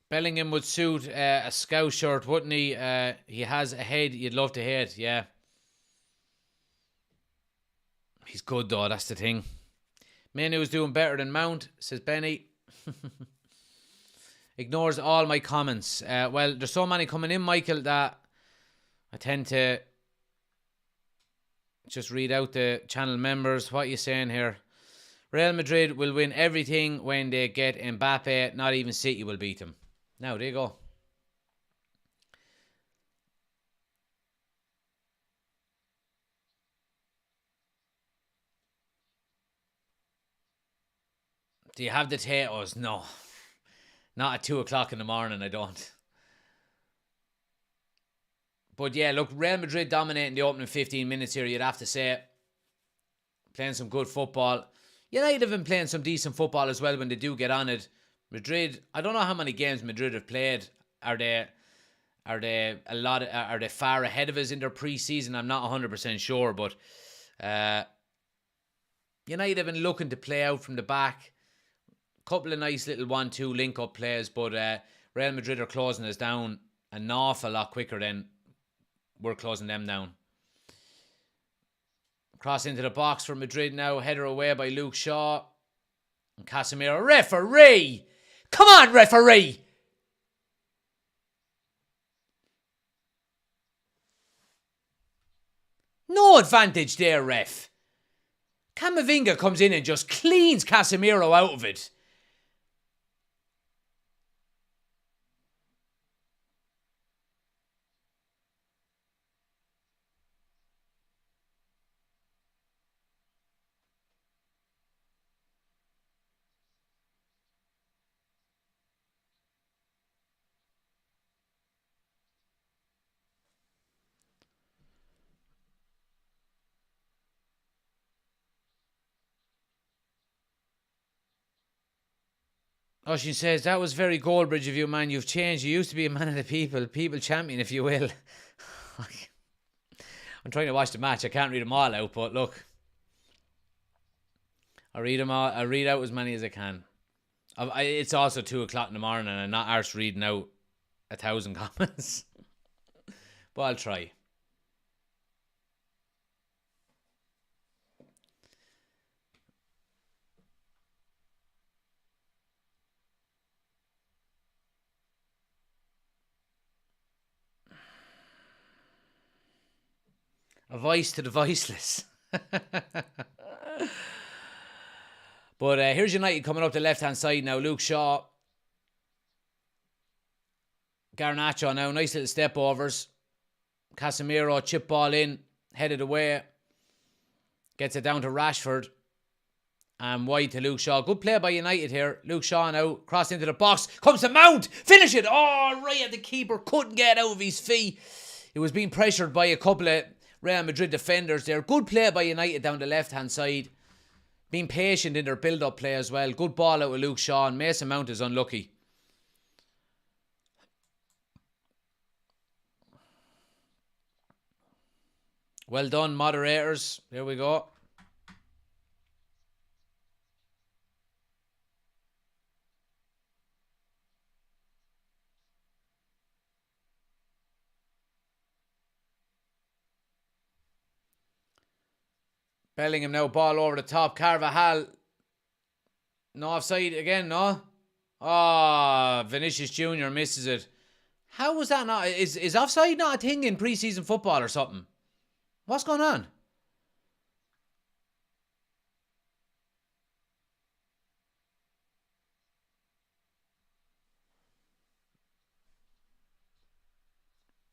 Bellingham would suit a Scout shirt, wouldn't he? He has a head you'd love to hate, yeah. He's good though, that's the thing. Menu's doing better than Mount, says Benny. Ignores all my comments. Well, there's so many coming in, Michael, that I tend to just read out the channel members. What are you saying here? Real Madrid will win everything when they get Mbappe. Not even City will beat them. Now, there you go. Do you have the potatoes? No. Not at 2 o'clock in the morning, I don't. But yeah, look, Real Madrid dominating the opening 15 minutes here, you'd have to say. Playing some good football. United have been playing some decent football as well when they do get on it. Madrid, I don't know how many games Madrid have played. Are they far ahead of us in their pre-season? I'm not 100% sure, but United have been looking to play out from the back. Couple of nice little 1-2 link-up plays, but Real Madrid are closing us down an awful lot quicker than we're closing them down. Cross into the box for Madrid now. Header away by Luke Shaw. And Casemiro. Referee! Come on, referee! No advantage there, ref. Camavinga comes in and just cleans Casemiro out of it. Oh, she says, that was very Goldbridge of you, man. You've changed. You used to be a man of the people champion, if you will. I'm trying to watch the match. I can't read them all out, but look. I read them all. I read out as many as I can. It's also 2 o'clock in the morning and I'm not arse reading out 1,000 comments. But I'll try. A voice to the voiceless. But here's United coming up the left-hand side now. Luke Shaw. Garnacho now. Nice little step overs. Casemiro, chip ball in. Headed away. Gets it down to Rashford. And wide to Luke Shaw. Good play by United here. Luke Shaw now. Cross into the box. Comes to Mount. Finish it. Oh, right at the keeper. Couldn't get out of his feet. He was being pressured by a couple of Real Madrid defenders there. Good play by United down the left-hand side. Being patient in their build-up play as well. Good ball out of Luke Shaw. And Mason Mount is unlucky. Well done, moderators. There we go. Bellingham now, ball over the top. Carvajal. No offside again, no? Oh, Vinicius Jr. misses it. How was that not? Is offside not a thing in pre-season football or something? What's going on?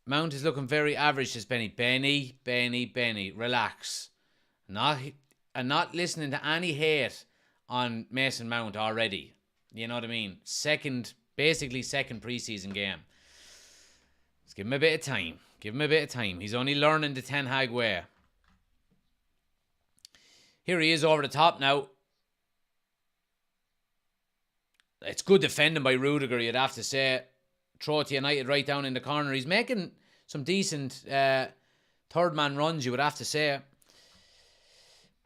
Mount is looking very average, says Benny. Benny, relax. Not listening to any hate on Mason Mount already. You know what I mean? Basically second preseason game. Let's give him a bit of time. He's only learning the Ten Hag way. Here he is over the top now. It's good defending by Rudiger, you'd have to say. Throw it to United right down in the corner. He's making some decent third man runs, you would have to say.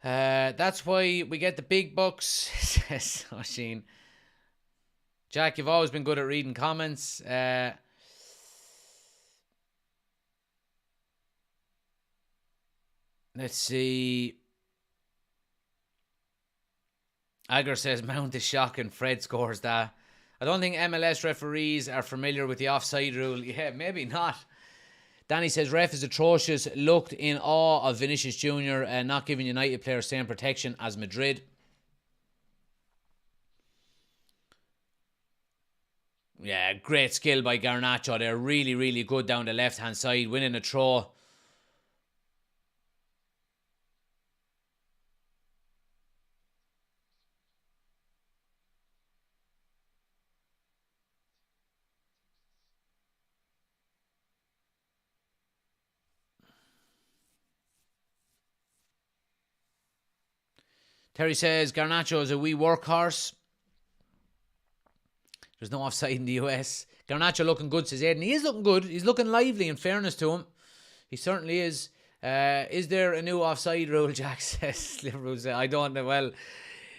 That's why we get the big bucks, says Oshin. Jack, you've always been good at reading comments. Let's see. Agar says Mount is shocking. Fred scores that. I don't think MLS referees are familiar with the offside rule. Yeah, maybe not. Danny says ref is atrocious. Looked in awe of Vinicius Jr. Not giving United players same protection as Madrid. Yeah, great skill by Garnacho. They're really, really good down the left-hand side. Winning a throw. Terry says Garnacho is a wee workhorse. There's no offside in the US. Garnacho looking good, says Aidan. He is looking good. He's looking lively, in fairness to him. He certainly is. Is there a new offside rule, Jack says? Liverpool says, I don't know. Well,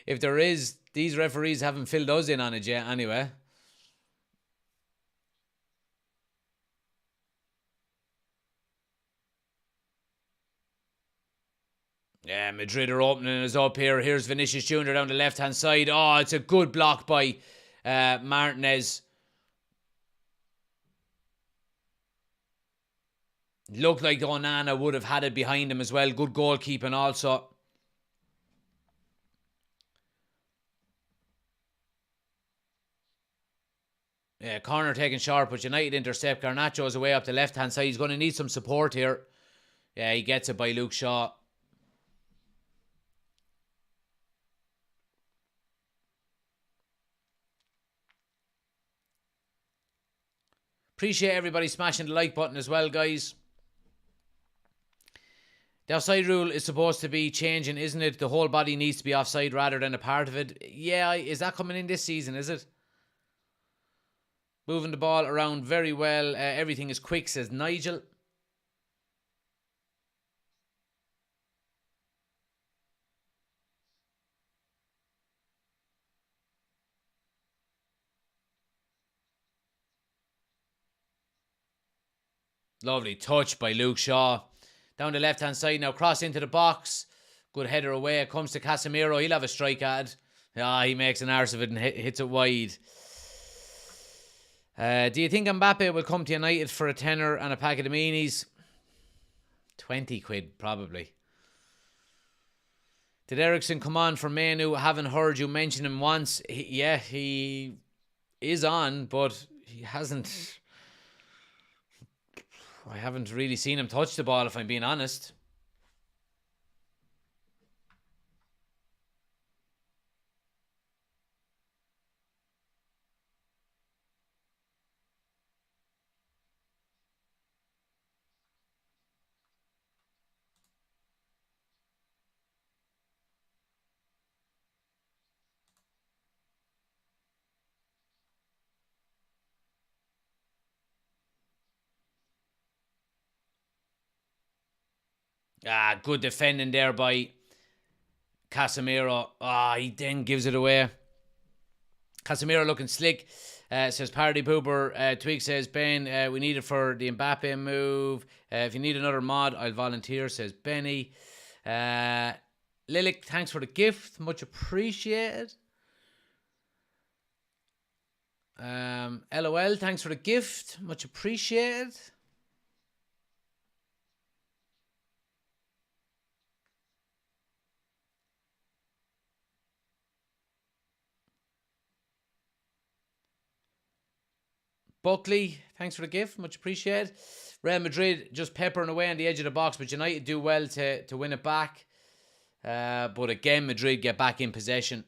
if there is, these referees haven't filled us in on it yet anyway. Yeah, Madrid are opening us up here. Here's Vinicius Jr. down the left-hand side. Oh, it's a good block by Martinez. Looked like Onana would have had it behind him as well. Good goalkeeping also. Yeah, corner taken sharp, but United intercept. Garnacho is away up the left-hand side. He's going to need some support here. Yeah, he gets it by Luke Shaw. Appreciate everybody smashing the like button as well, guys. The offside rule is supposed to be changing, isn't it? The whole body needs to be offside rather than a part of it. Yeah, is that coming in this season, is it? Moving the ball around very well. Everything is quick, says Nigel. Lovely touch by Luke Shaw. Down the left-hand side now. Cross into the box. Good header away. It comes to Casemiro. He'll have a strike at it. Ah, he makes an arse of it and hits it wide. Do you think Mbappe will come to United for a tenner and a packet of meanies? 20 quid, probably. Did Ericsson come on for Manu? Haven't heard you mention him once. He is on, but he hasn't. I haven't really seen him touch the ball, if I'm being honest. Good defending there by Casemiro. He then gives it away. Casemiro looking slick. Says Parody Pooper. Twig says, Ben, we need it for the Mbappe move. If you need another mod, I'll volunteer, says Benny. Lilik, thanks for the gift. Much appreciated. LOL, thanks for the gift. Much appreciated. Buckley, thanks for the gift. Much appreciated. Real Madrid just peppering away on the edge of the box, but United do well to win it back. But again, Madrid get back in possession.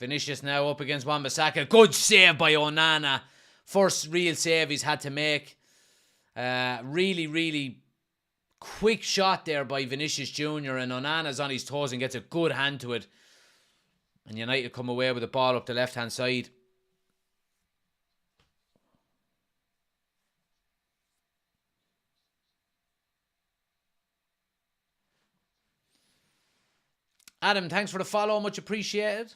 Vinicius now up against Wan-Bissaka. Good save by Onana. First real save he's had to make. Really, really quick shot there by Vinicius Jr. And Onana's on his toes and gets a good hand to it. And United come away with the ball up the left-hand side. Adam, thanks for the follow. Much appreciated.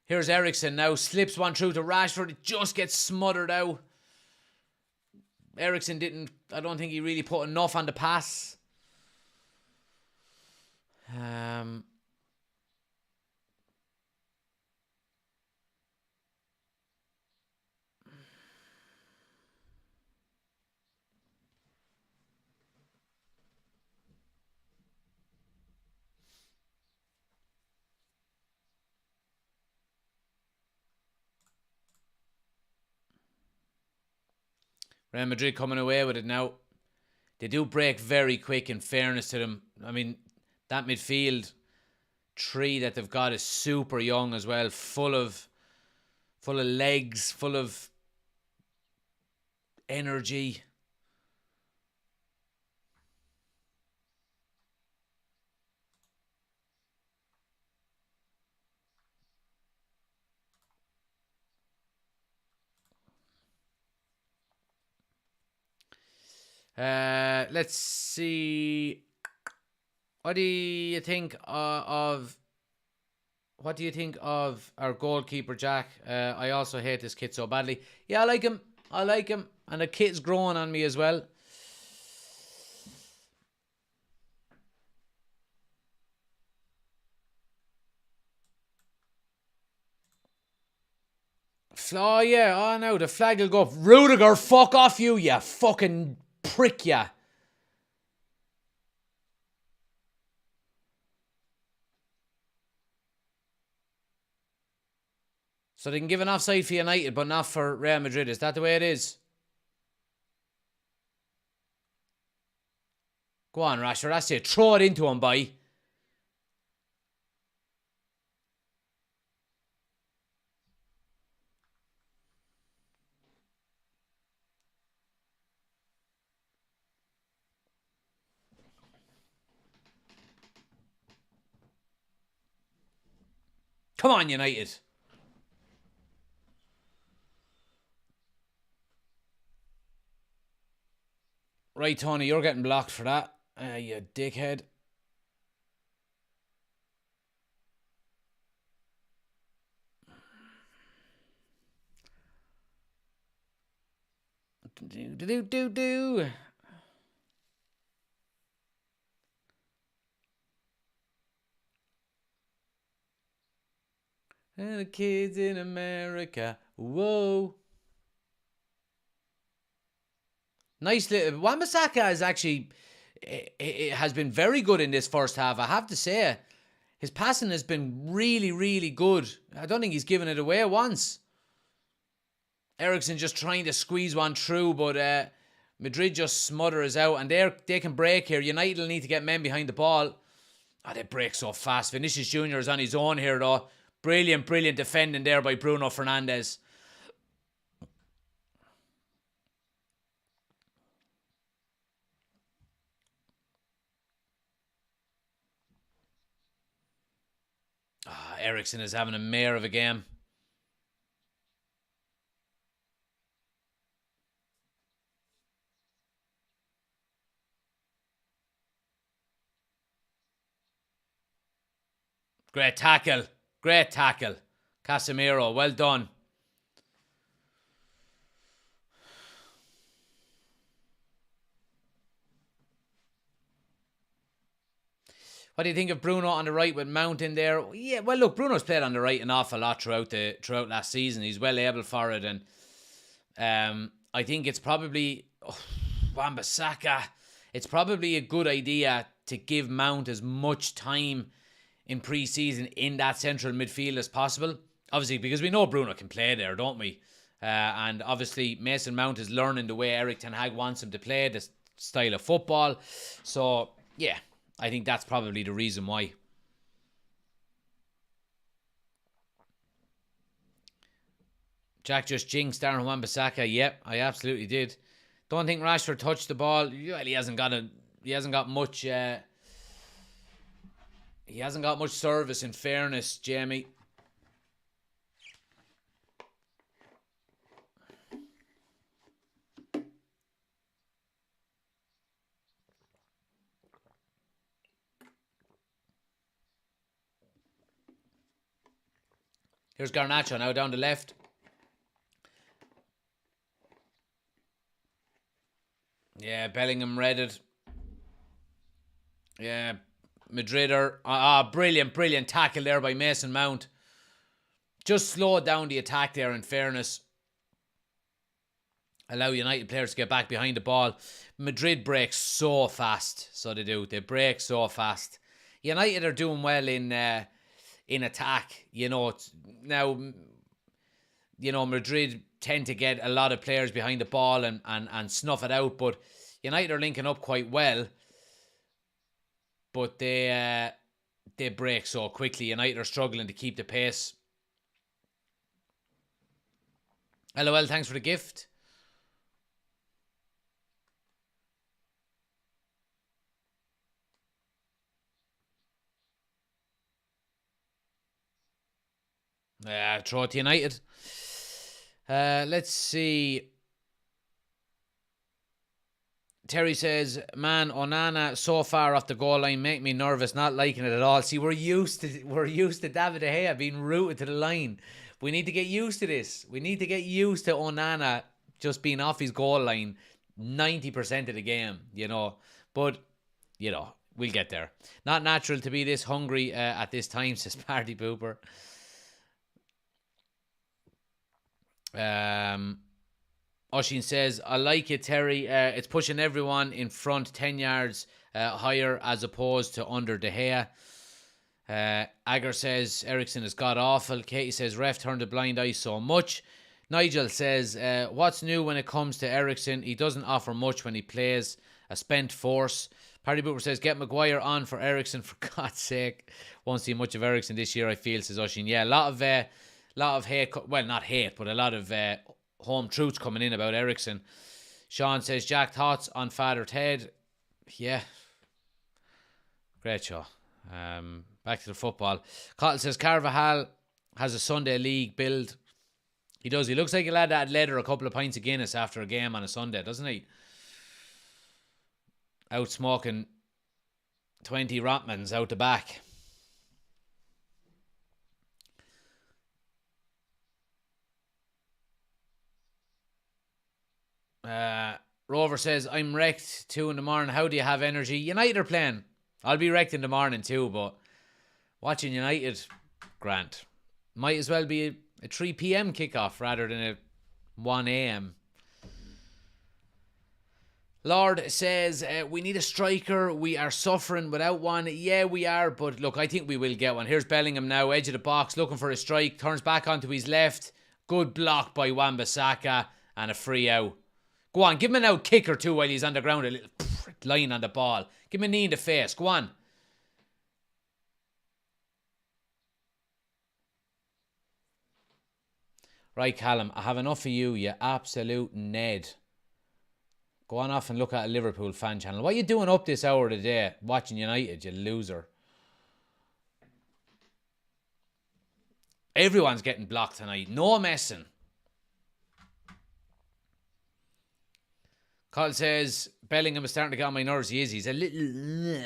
Here's Ericsson now. Slips one through to Rashford. It just gets smothered out. Ericsson I don't think he really put enough on the pass. Real Madrid coming away with it now. They do break very quick, in fairness to them. I mean, that midfield three that they've got is super young as well, full of legs, full of energy. Let's see. What do you think of our goalkeeper, Jack? I also hate this kit so badly. Yeah, I like him. And the kit's growing on me as well. Oh, yeah. Oh, no. The flag will go up. Rudiger, fuck off you fucking prick, ya. So they can give an offside for United, but not for Real Madrid. Is that the way it is? Go on, Rashford. That's it. Throw it into him, boy. Come on, United. Right, Tony, you're getting blocked for that. You dickhead. Do. And the kids in America. Whoa. Nice little. Wan-Bissaka is actually it has been very good in this first half. I have to say, his passing has been really, really good. I don't think he's given it away once. Eriksen just trying to squeeze one through, but Madrid just smother us out, and they can break here. United will need to get men behind the ball. Oh, they break so fast. Vinicius Jr. is on his own here, though. Brilliant, brilliant defending there by Bruno Fernandes. Eriksen is having a mare of a game. Great tackle. Great tackle. Casemiro, well done. What do you think of Bruno on the right with Mount in there? Yeah, well, look, Bruno's played on the right an awful lot throughout last season. He's well able for it, and I think it's probably Wan-Bissaka. It's probably a good idea to give Mount as much time in pre-season in that central midfield as possible. Obviously, because we know Bruno can play there, don't we? And obviously, Mason Mount is learning the way Erik ten Hag wants him to play, this style of football. So, yeah, I think that's probably the reason why. Jack just jinxed Darren Wan-Bissaka. Yep, I absolutely did. Don't think Rashford touched the ball. Well, he hasn't got much. He hasn't got much service, in fairness, Jamie. Here's Garnacho now down the left. Yeah, Bellingham read it. Yeah, Madrid are... brilliant, brilliant tackle there by Mason Mount. Just slowed down the attack there, in fairness. Allow United players to get back behind the ball. Madrid breaks so fast. So they do. They break so fast. United are doing well in attack. Now, Madrid tend to get a lot of players behind the ball and snuff it out. But United are linking up quite well. But they break so quickly. United are struggling to keep the pace. LOL, thanks for the gift. Throw it to United. Let's see. Terry says, man, Onana so far off the goal line make me nervous, not liking it at all. See, we're used to David De Gea being rooted to the line. We need to get used to this. We need to get used to Onana just being off his goal line 90% of the game, But, we'll get there. Not natural to be this hungry at this time, says Party Pooper. Oshin says, I like it, Terry. It's pushing everyone in front 10 yards higher as opposed to under De Gea. Agar says, Eriksen has got awful. Katie says, ref turned a blind eye so much. Nigel says, what's new when it comes to Eriksen? He doesn't offer much when he plays. A spent force. Party Booper says, get Maguire on for Eriksen, for God's sake. Won't see much of Eriksen this year, I feel, says Oshin. Yeah, a lot of hate. Well, not hate, but a lot of home truths coming in about Eriksen. Sean says, Jack, thoughts on Father Ted? Yeah. Great show. Back to the football. Cottle says, Carvajal has a Sunday league build. He does. He looks like a lad that had leather a couple of pints of Guinness after a game on a Sunday, doesn't he? Out smoking 20 Rotmans out the back. Rover says, I'm wrecked 2 in the morning. How do you have energy? United are playing. I'll be wrecked in the morning too, but watching United, Grant. Might as well be a 3 p.m. kickoff rather than a 1 a.m. Lord says, we need a striker. We are suffering without one. Yeah, we are. But look, I think we will get one. Here's Bellingham now, edge of the box, looking for a strike. Turns back onto his left. Good block by Wan-Bissaka. And a free out. Go on, give him an out kick or two while he's on the ground. A little line on the ball. Give him a knee in the face. Go on. Right, Callum, I have enough of you, you absolute Ned. Go on off and look at a Liverpool fan channel. What are you doing up this hour of the day watching United, you loser? Everyone's getting blocked tonight. No messing. Carl says, Bellingham is starting to get on my nerves. He is. He's a little...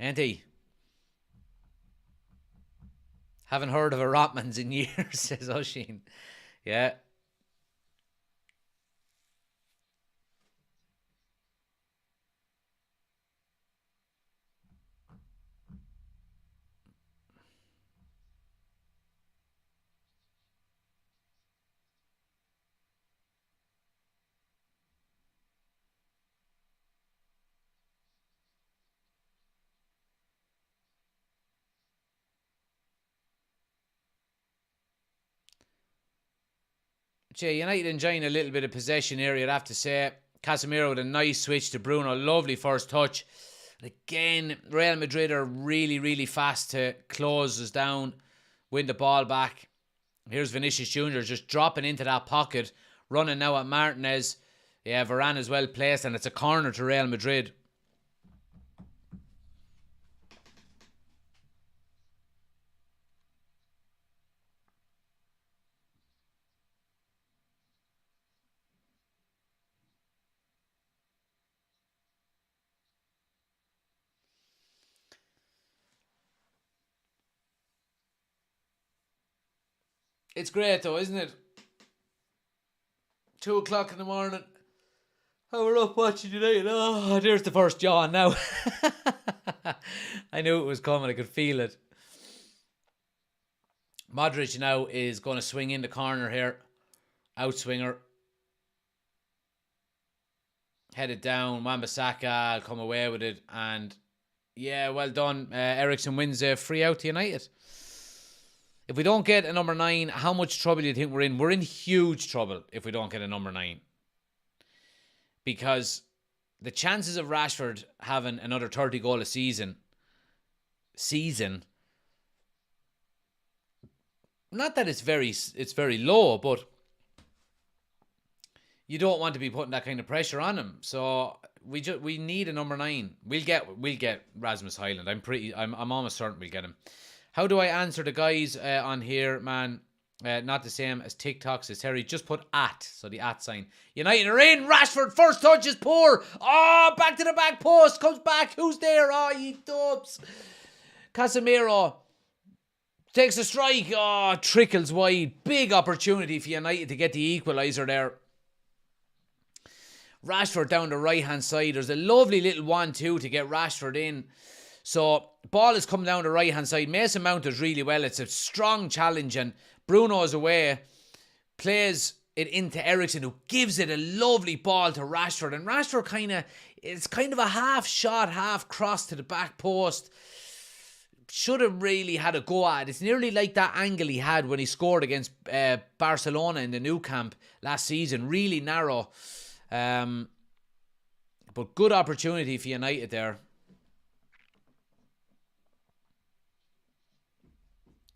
ain't he? Haven't heard of a Rotmans in years, says Oshin. Yeah. United enjoying a little bit of possession area, I'd have to say. Casemiro with a nice switch to Bruno. Lovely first touch. Again, Real Madrid are really, really fast to close us down, win the ball back. Here's Vinicius Jr. just dropping into that pocket, running now at Martinez. Yeah, Varane is well placed, and it's a corner to Real Madrid. It's great though, isn't it? 2 o'clock in the morning. Oh, we're up watching United. Oh, there's the first yawn now. I knew it was coming. I could feel it. Modric now is going to swing in the corner here. Outswinger. Headed down. Wan-Bissaka will come away with it. And yeah, well done. Eriksen wins a free out to United. If we don't get a number 9, how much trouble do you think we're in? We're in huge trouble if we don't get a number 9. Because the chances of Rashford having another 30 goal a season, not that it's very low, but you don't want to be putting that kind of pressure on him. So we need a number 9. We'll get Rasmus Højlund. I'm almost certain we'll get him. How do I answer the guys on here, man? Not the same as TikTok, says Terry. Just put @ so the @ sign. United are in. Rashford, first touch is poor. Oh, back to the back post. Comes back. Who's there? Oh, you dubs. Casemiro takes a strike. Oh, trickles wide. Big opportunity for United to get the equaliser there. Rashford down the right-hand side. There's a lovely little 1-2 to get Rashford in. So, ball is coming down the right-hand side. Mason Mount does really well. It's a strong challenge, and Bruno is away. Plays it into Eriksen, who gives it a lovely ball to Rashford. And Rashford it's kind of a half shot, half cross to the back post. Should have really had a go at it. It's nearly like that angle he had when he scored against Barcelona in the Nou Camp last season. Really narrow. But good opportunity for United there.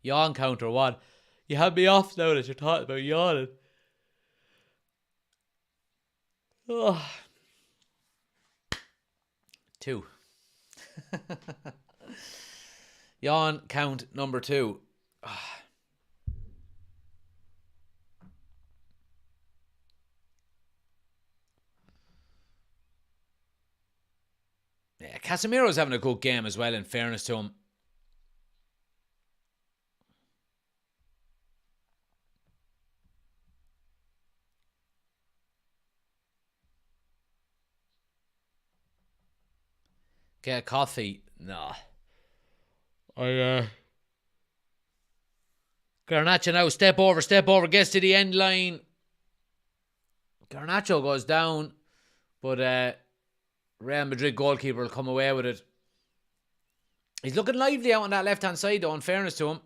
Yawn counter, what? You had me off now that you're talking about yawning. Oh. 2. Yawn count number 2. Yeah, Casemiro's having a good game as well, in fairness to him. Get a coffee? Nah. Garnacho now, step over, gets to the end line. Garnacho goes down, but Real Madrid goalkeeper will come away with it. He's looking lively out on that left-hand side, though, in fairness to him.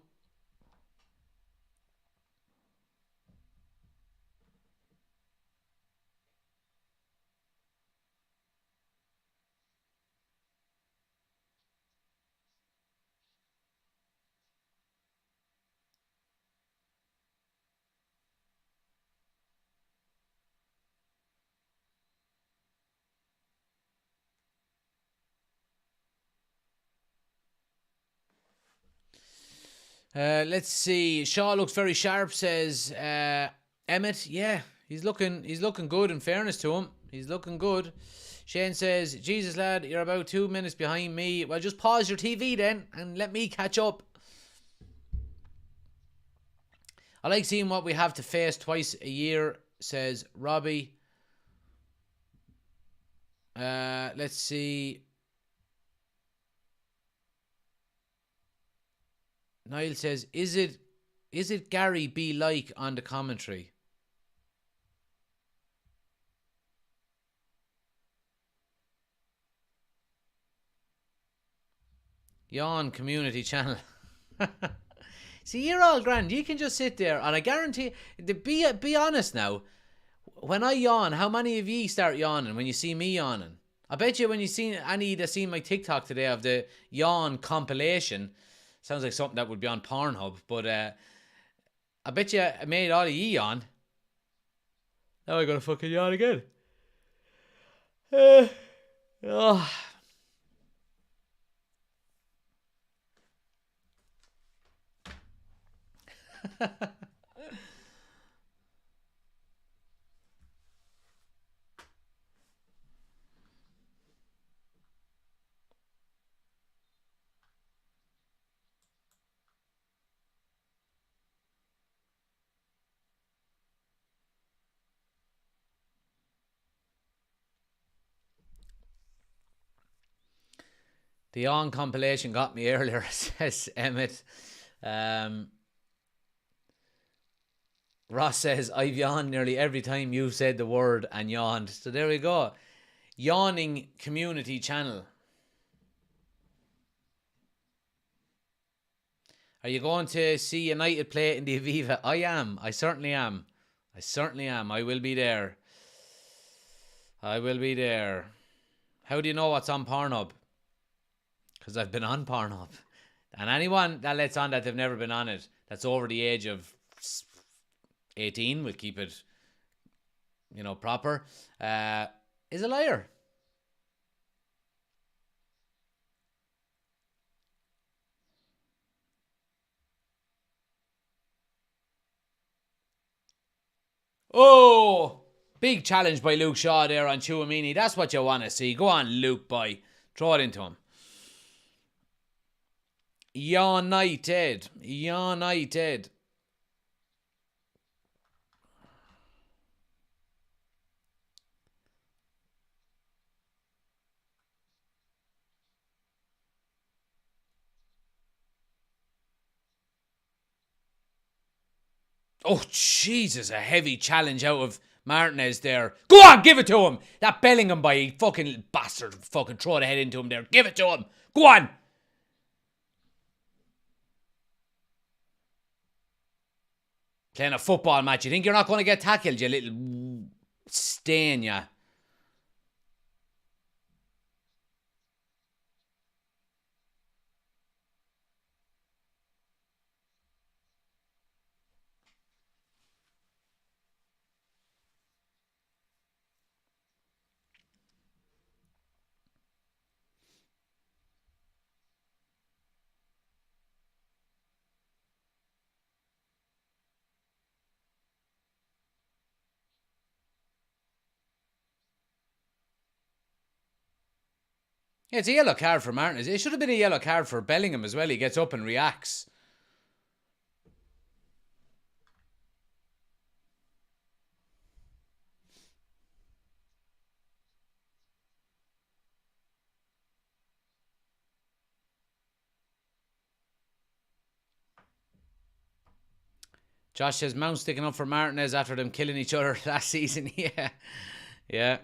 Let's see. Shaw looks very sharp, says Emmett. Yeah, he's looking good, in fairness to him. He's looking good. Shane says, Jesus lad, you're about 2 minutes behind me. Well, just pause your TV then and let me catch up. I like seeing what we have to face twice a year, says Robbie. Let's see. Niall says, is it Gary B. like on the commentary? Yawn community channel. See, you're all grand. You can just sit there, and I guarantee. Be honest now. When I yawn, how many of ye start yawning when you see me yawning? I bet you when you seen any that seen my TikTok today of the yawn compilation, sounds like something that would be on Pornhub. But I bet you I made all of ye yawn. Now I gotta fucking yawn again. Oh. The yawn compilation got me earlier, says Emmett. Ross says, I've yawned nearly every time you've said the word and yawned. So there we go. Yawning community channel. Are you going to see United play in the Aviva? I am. I certainly am. I will be there. How do you know what's on Pornhub? Because I've been on Pornhub. And anyone that lets on that they've never been on it, that's over the age of 18, we'll keep it, proper, is a liar. Oh, big challenge by Luke Shaw there on Chouamini. That's what you want to see. Go on, Luke, boy. Throw it into him. United. Oh, Jesus, a heavy challenge out of Martinez there. Go on, give it to him. That Bellingham boy, fucking bastard, fucking throw the head into him there. Give it to him. Go on. Playing a football match. You think you're not going to get tackled, you little stain, ya? Yeah, it's a yellow card for Martinez. It should have been a yellow card for Bellingham as well. He gets up and reacts. Josh says Mount sticking up for Martinez after them killing each other last season. Yeah.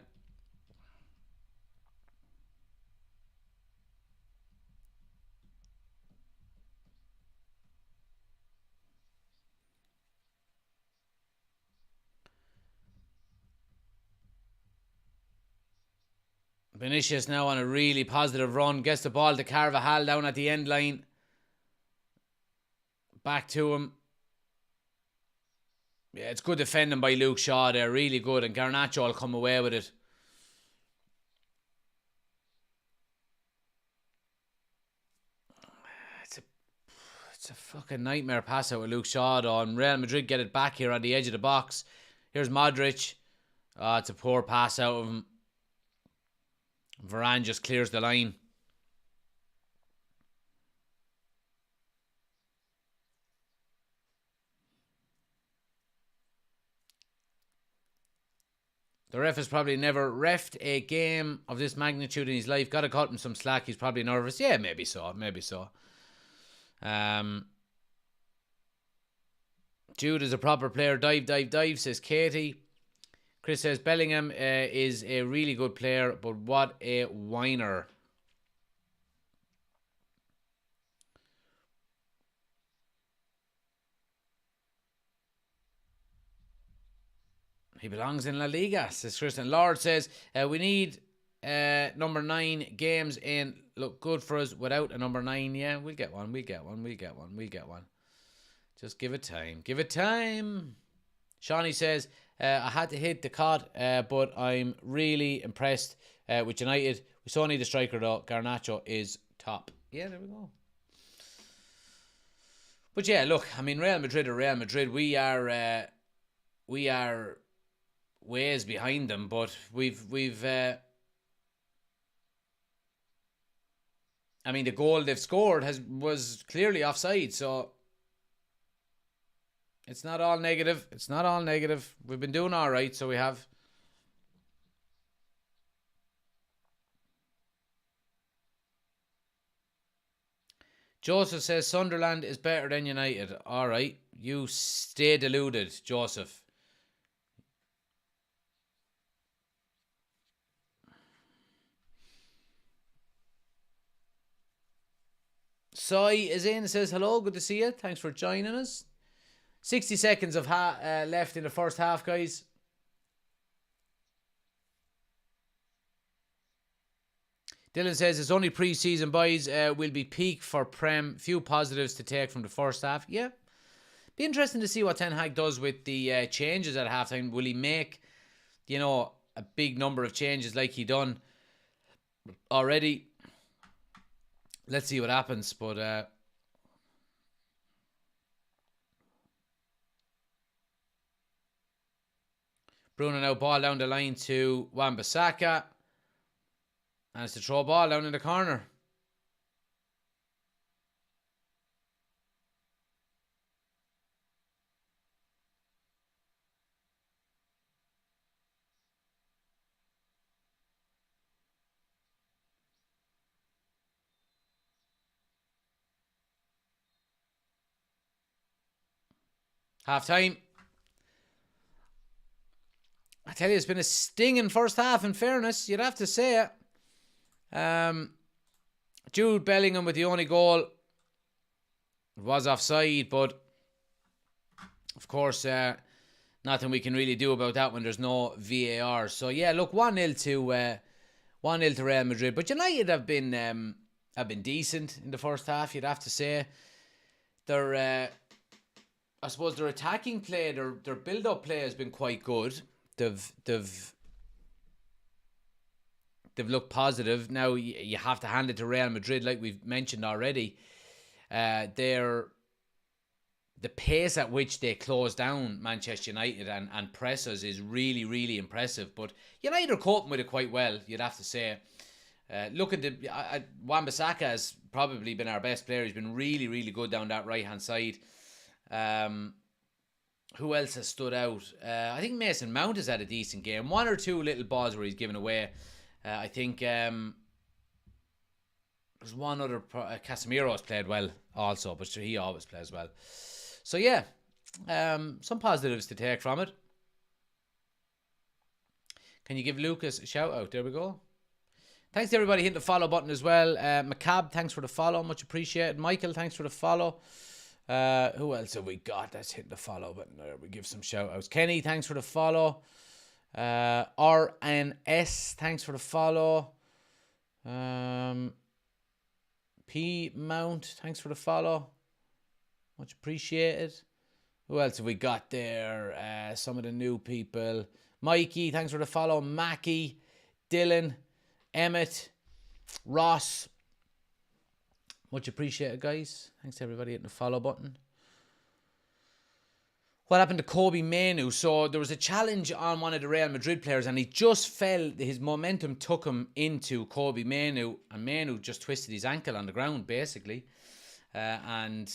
Vinicius now on a really positive run. Gets the ball to Carvajal down at the end line. Back to him. Yeah, it's good defending by Luke Shaw there. Really good. And Garnacho will come away with it. It's a fucking nightmare pass out with Luke Shaw though. And Real Madrid get it back here on the edge of the box. Here's Modric. Oh, it's a poor pass out of him. Varane just clears the line. The ref has probably never refed a game of this magnitude in his life. Got to cut him some slack. He's probably nervous. Yeah, maybe so. Maybe so. Jude is a proper player. Dive, says Katie. Chris says Bellingham is a really good player, but what a whiner. He belongs in La Liga, says Christian. Lord says, we need number 9 games in. Look good for us without a number 9. Yeah, we'll get one. Just give it time. Give it time. Shawnee says, I had to hit the cot, but I'm really impressed with United. We still need a striker though. Garnacho is top. Yeah, there we go. But yeah, look, I mean, Real Madrid are Real Madrid. We are ways behind them, but we've I mean, the goal they've scored was clearly offside, so it's not all negative. It's not all negative. We've been doing all right, so we have. Joseph says Sunderland is better than United. All right, you stay deluded, Joseph. Sai is in, says hello, good to see you. Thanks for joining us. 60 seconds of left in the first half, guys. Dylan says it's only pre-season, boys. Will be peak for Prem. Few positives to take from the first half. Yeah. Be interesting to see what Ten Hag does with the changes at halftime. Will he make, a big number of changes like he done already? Let's see what happens. But Bruno now ball down the line to Wan-Bissaka. And it's a throw ball down in the corner. Half time. I tell you, it's been a stinging first half, in fairness. You'd have to say it. Jude Bellingham with the only goal. It was offside, but of course, nothing we can really do about that when there's no VAR. So yeah, look, 1-0 to Real Madrid. But United have been decent in the first half. You'd have to say I suppose their attacking play, their build-up play has been quite good. They've looked positive. Now you have to hand it to Real Madrid, like we've mentioned already. The pace at which they close down Manchester United and press us is really, really impressive. But United are coping with it quite well, you'd have to say. Look at Wan-Bissaka has probably been our best player. He's been really, really good down that right-hand side. Who else has stood out? I think Mason Mount has had a decent game. One or two little balls where he's given away. I think there's one other. Casemiro's played well also, but he always plays well. So yeah, some positives to take from it. Can you give Lucas a shout out? There we go. Thanks to everybody hitting the follow button as well. Macab, thanks for the follow. Much appreciated. Michael, thanks for the follow. Who else have we got that's hitting the follow button? There, we give some shout outs. Kenny, thanks for the follow. RNS, thanks for the follow. P Mount, thanks for the follow. Much appreciated. Who else have we got there? Some of the new people. Mikey, thanks for the follow. Mackie, Dylan, Emmett, Ross. Much appreciated, guys. Thanks to everybody hitting the follow button. What happened to Kobe Mainoo? So there was a challenge on one of the Real Madrid players and he just fell. His momentum took him into Kobe Mainoo and Mainoo just twisted his ankle on the ground, basically. And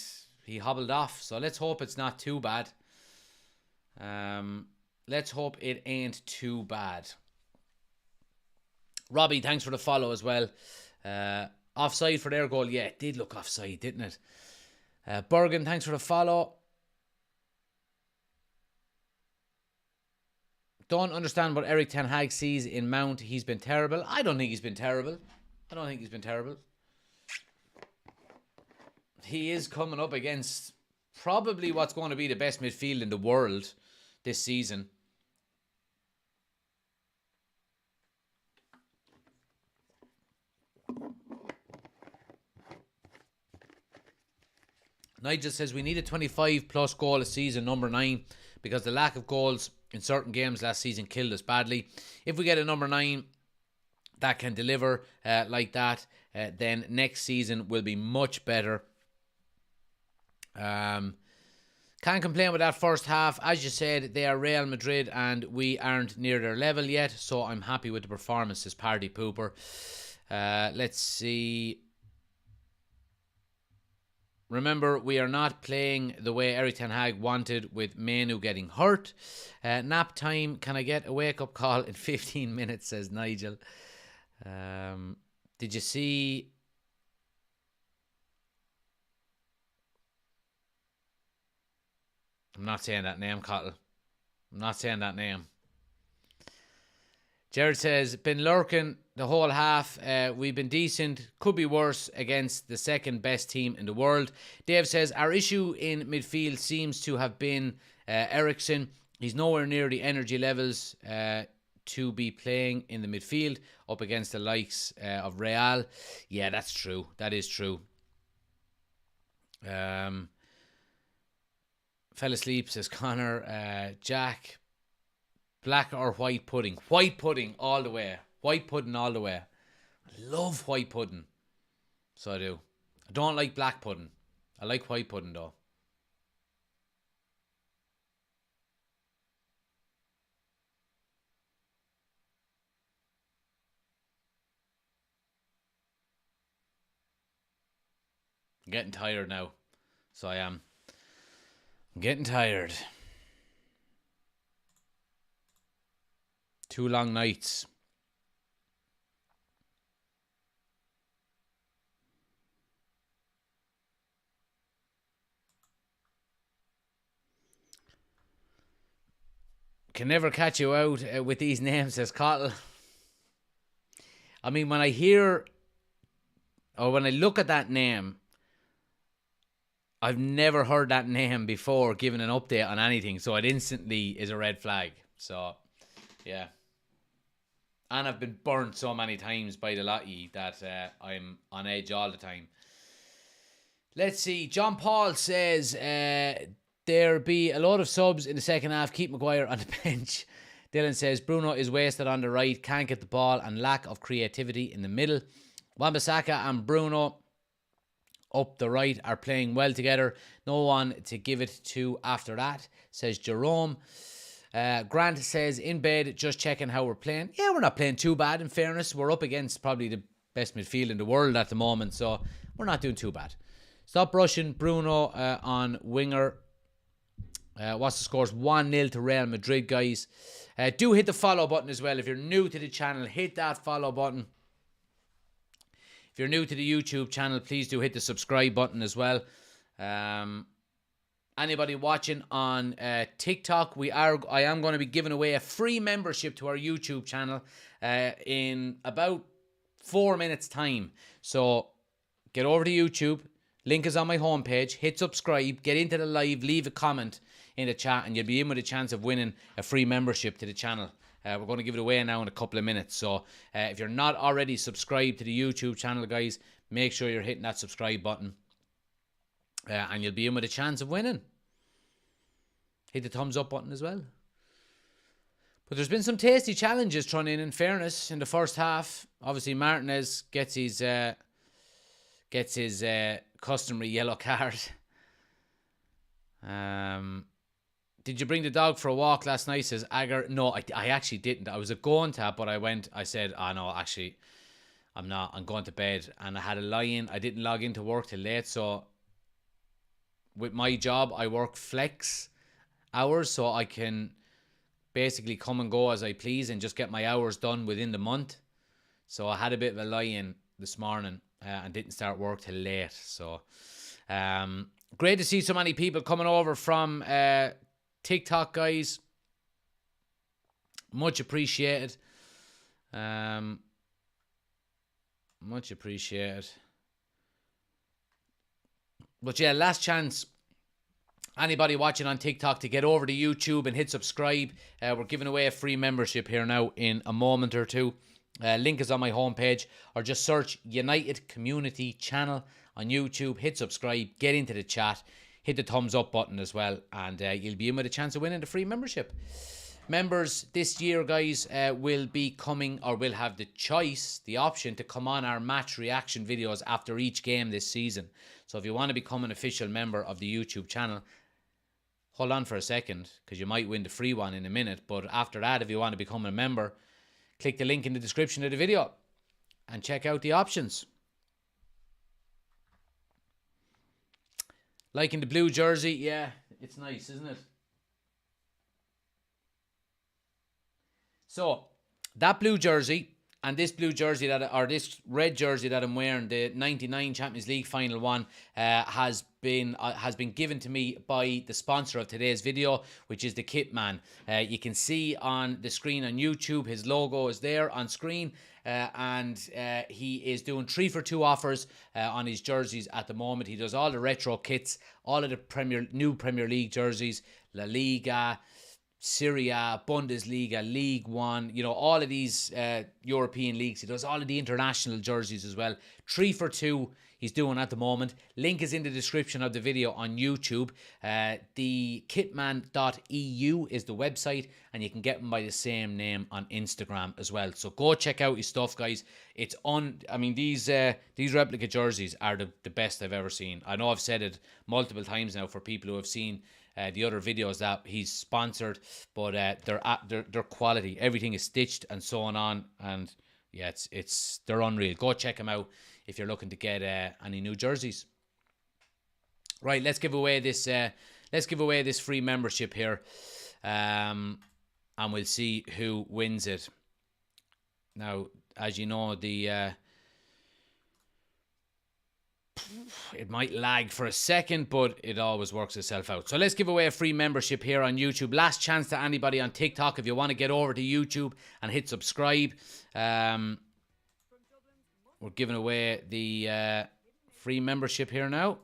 he hobbled off. So let's hope it's not too bad. Let's hope it ain't too bad. Robbie, thanks for the follow as well. Offside for their goal. Yeah, it did look offside, didn't it? Bergen, thanks for the follow. Don't understand what Erik ten Hag sees in Mount. He's been terrible. I don't think he's been terrible. He is coming up against probably what's going to be the best midfield in the world this season. Nigel says we need a 25 plus goal a season, number 9, because the lack of goals in certain games last season killed us badly. If we get a number 9 that can deliver like that, then next season will be much better. Can't complain with that first half. As you said, they are Real Madrid and we aren't near their level yet, so I'm happy with the performance, says Party Pooper. Let's see. Remember, we are not playing the way Erik ten Hag wanted with Mainoo getting hurt. Nap time. Can I get a wake-up call in 15 minutes, says Nigel. Did you see... I'm not saying that name, Cottle. I'm not saying that name. Jared says, been lurking the whole half. We've been decent. Could be worse against the second best team in the world. Dave says, our issue in midfield seems to have been Eriksen. He's nowhere near the energy levels to be playing in the midfield up against the likes of Real. Yeah, that's true. That is true. Fell asleep, says Connor. Jack, black or white pudding? White pudding all the way. White pudding all the way. I love white pudding. So I do. I don't like black pudding. I like white pudding though. I'm getting tired now. So I am. I'm getting tired. 2 long nights. Can never catch you out with these names, says Cottle. I mean, when I hear or when I look at that name, I've never heard that name before given an update on anything, so it instantly is a red flag. So, yeah. And I've been burnt so many times by the lottie that I'm on edge all the time. Let's see. John Paul says there be a lot of subs in the second half. Keep Maguire on the bench. Dylan says Bruno is wasted on the right, can't get the ball, and lack of creativity in the middle. Wan-Bissaka and Bruno up the right are playing well together. No one to give it to after that, says Jerome. Grant says, in bed, just checking how we're playing. Yeah, we're not playing too bad, in fairness. We're up against probably the best midfield in the world at the moment, so we're not doing too bad. Stop rushing Bruno on winger. What's the scores? 1-0 to Real Madrid, guys. Do hit the follow button as well. If you're new to the channel, hit that follow button. If you're new to the YouTube channel, please do hit the subscribe button as well. Anybody watching on TikTok, I am going to be giving away a free membership to our YouTube channel in about 4 minutes time. So get over to YouTube. Link is on my homepage. Hit subscribe. Get into the live. Leave a comment in the chat, and you'll be in with a chance of winning a free membership to the channel We're going to give it away now in a couple of minutes. So if you're not already subscribed to the YouTube channel, guys, make sure you're hitting that subscribe button. And you'll be in with a chance of winning. Hit the thumbs up button as well. But there's been some tasty challenges thrown in fairness, in the first half. Obviously, Martinez gets his customary yellow card. Did you bring the dog for a walk last night, says Agar? No, I actually didn't. I was going to, but I said, oh no, actually, I'm not. I'm going to bed. And I had a lie-in. I didn't log into work till late, so with my job, I work flex hours, so I can basically come and go as I please and just get my hours done within the month. So I had a bit of a lie-in this morning and didn't start work till late. So great to see so many people coming over from TikTok, guys. Much appreciated. Much appreciated. But yeah, last chance. Anybody watching on TikTok to get over to YouTube and hit subscribe. We're giving away a free membership here now in a moment or two. Link is on my homepage, or just search United Community Channel on YouTube. Hit subscribe, get into the chat, hit the thumbs up button as well, and you'll be in with a chance of winning the free membership. Members this year, guys, will be coming, or will have the choice, the option to come on our match reaction videos after each game this season. So if you want to become an official member of the YouTube channel, hold on for a second, because you might win the free one in a minute. But after that, if you want to become a member, click the link in the description of the video and check out the options. Liking the blue jersey, yeah, it's nice, isn't it? So, that blue jersey and this blue jersey, or this red jersey that I'm wearing, the 99 Champions League final one, has been given to me by the sponsor of today's video, which is the Kit Man. You can see on the screen on YouTube, his logo is there on screen, and he is doing 3 for 2 offers on his jerseys at the moment. He does all the retro kits, all of the new Premier League jerseys, La Liga, Serie A, Bundesliga, League One, you know, all of these European leagues. He does all of the international jerseys as well. 3 for 2 he's doing at the moment. Link is in the description of the video on YouTube. The kitman.eu is the website, and you can get him by the same name on Instagram as well. So go check out his stuff, guys. It's I mean, these replica jerseys are the best I've ever seen. I know I've said it multiple times now for people who have seen the other videos that he's sponsored, but they're quality. Everything is stitched and sewn on, and yeah, they're unreal. Go check them out if you're looking to get any new jerseys. Right, let's give away this free membership here, and we'll see who wins it. Now, as you know, it might lag for a second, but it always works itself out. So let's give away a free membership here on YouTube. Last chance to anybody on TikTok. If you want to get over to YouTube and hit subscribe, we're giving away the free membership here now.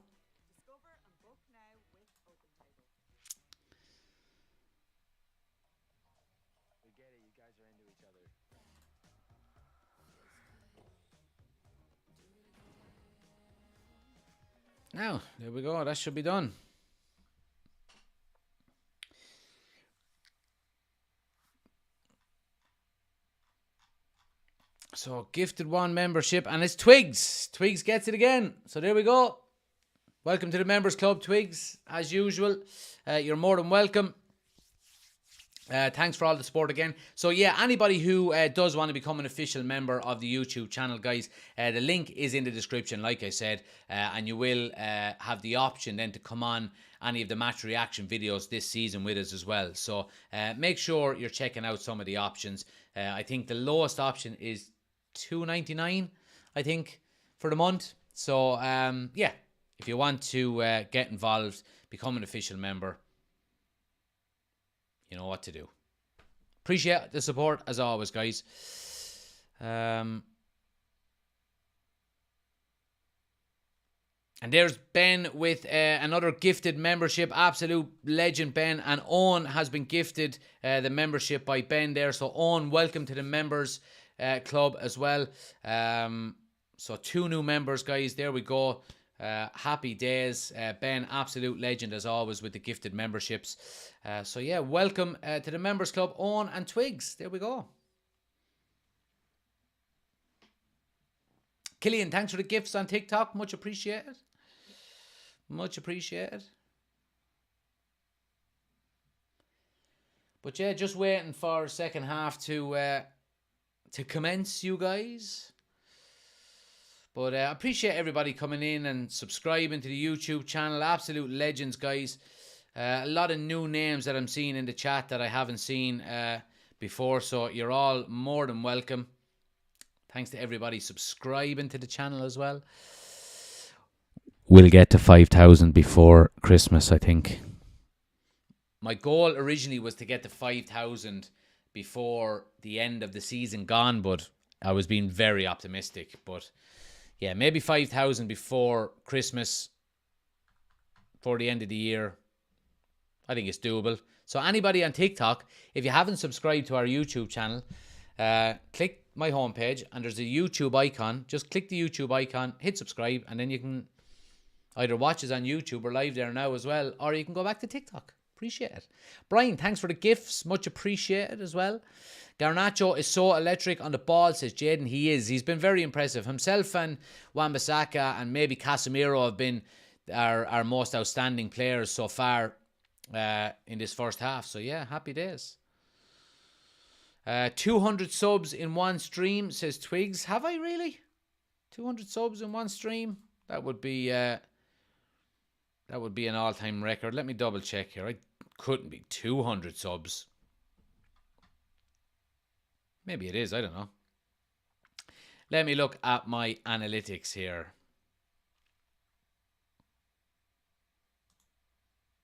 Now, there we go. That should be done. So, gifted one membership, and it's Twigs. Twigs gets it again. So, there we go. Welcome to the Members Club, Twigs. As usual, you're more than welcome. Thanks for all the support again. So yeah, anybody who does want to become an official member of the YouTube channel, guys, the link is in the description, like I said, and you will have the option then to come on any of the match reaction videos this season with us as well. So make sure you're checking out some of the options. I think the lowest option is $2.99, I think, for the month. So yeah, if you want to get involved, become an official member, you know what to do. Appreciate the support as always, guys. And there's Ben with another gifted membership. Absolute legend, Ben. And Owen has been gifted the membership by Ben there. So Owen, welcome to the members club as well. So 2 new members, guys. There we go. Happy days. Ben, absolute legend as always with the gifted memberships. So yeah, welcome to the members club, Owen and Twigs. There we go. Killian, thanks for the gifts on TikTok. Much appreciated. Much appreciated. But yeah, just waiting for second half to commence, you guys. But I appreciate everybody coming in and subscribing to the YouTube channel. Absolute legends, guys. A lot of new names that I'm seeing in the chat that I haven't seen before. So you're all more than welcome. Thanks to everybody subscribing to the channel as well. We'll get to 5,000 before Christmas, I think. My goal originally was to get to 5,000 before the end of the season gone, but I was being very optimistic. But yeah, maybe 5,000 before Christmas, for the end of the year. I think it's doable. So anybody on TikTok, if you haven't subscribed to our YouTube channel, click my homepage and there's a YouTube icon. Just click the YouTube icon, hit subscribe, and then you can either watch us on YouTube or live there now as well, or you can go back to TikTok. Appreciate it. Brian, thanks for the gifts. Much appreciated as well. Garnacho is so electric on the ball, says Jaden. He is. He's been very impressive. Himself and Wan-Bissaka and maybe Casemiro have been our most outstanding players so far in this first half. So yeah, happy days. 200 subs in one stream, says Twigs. Have I really? 200 subs in one stream? That would be an all-time record. Let me double check here. I couldn't be 200 subs. Maybe it is. I don't know. Let me look at my analytics here.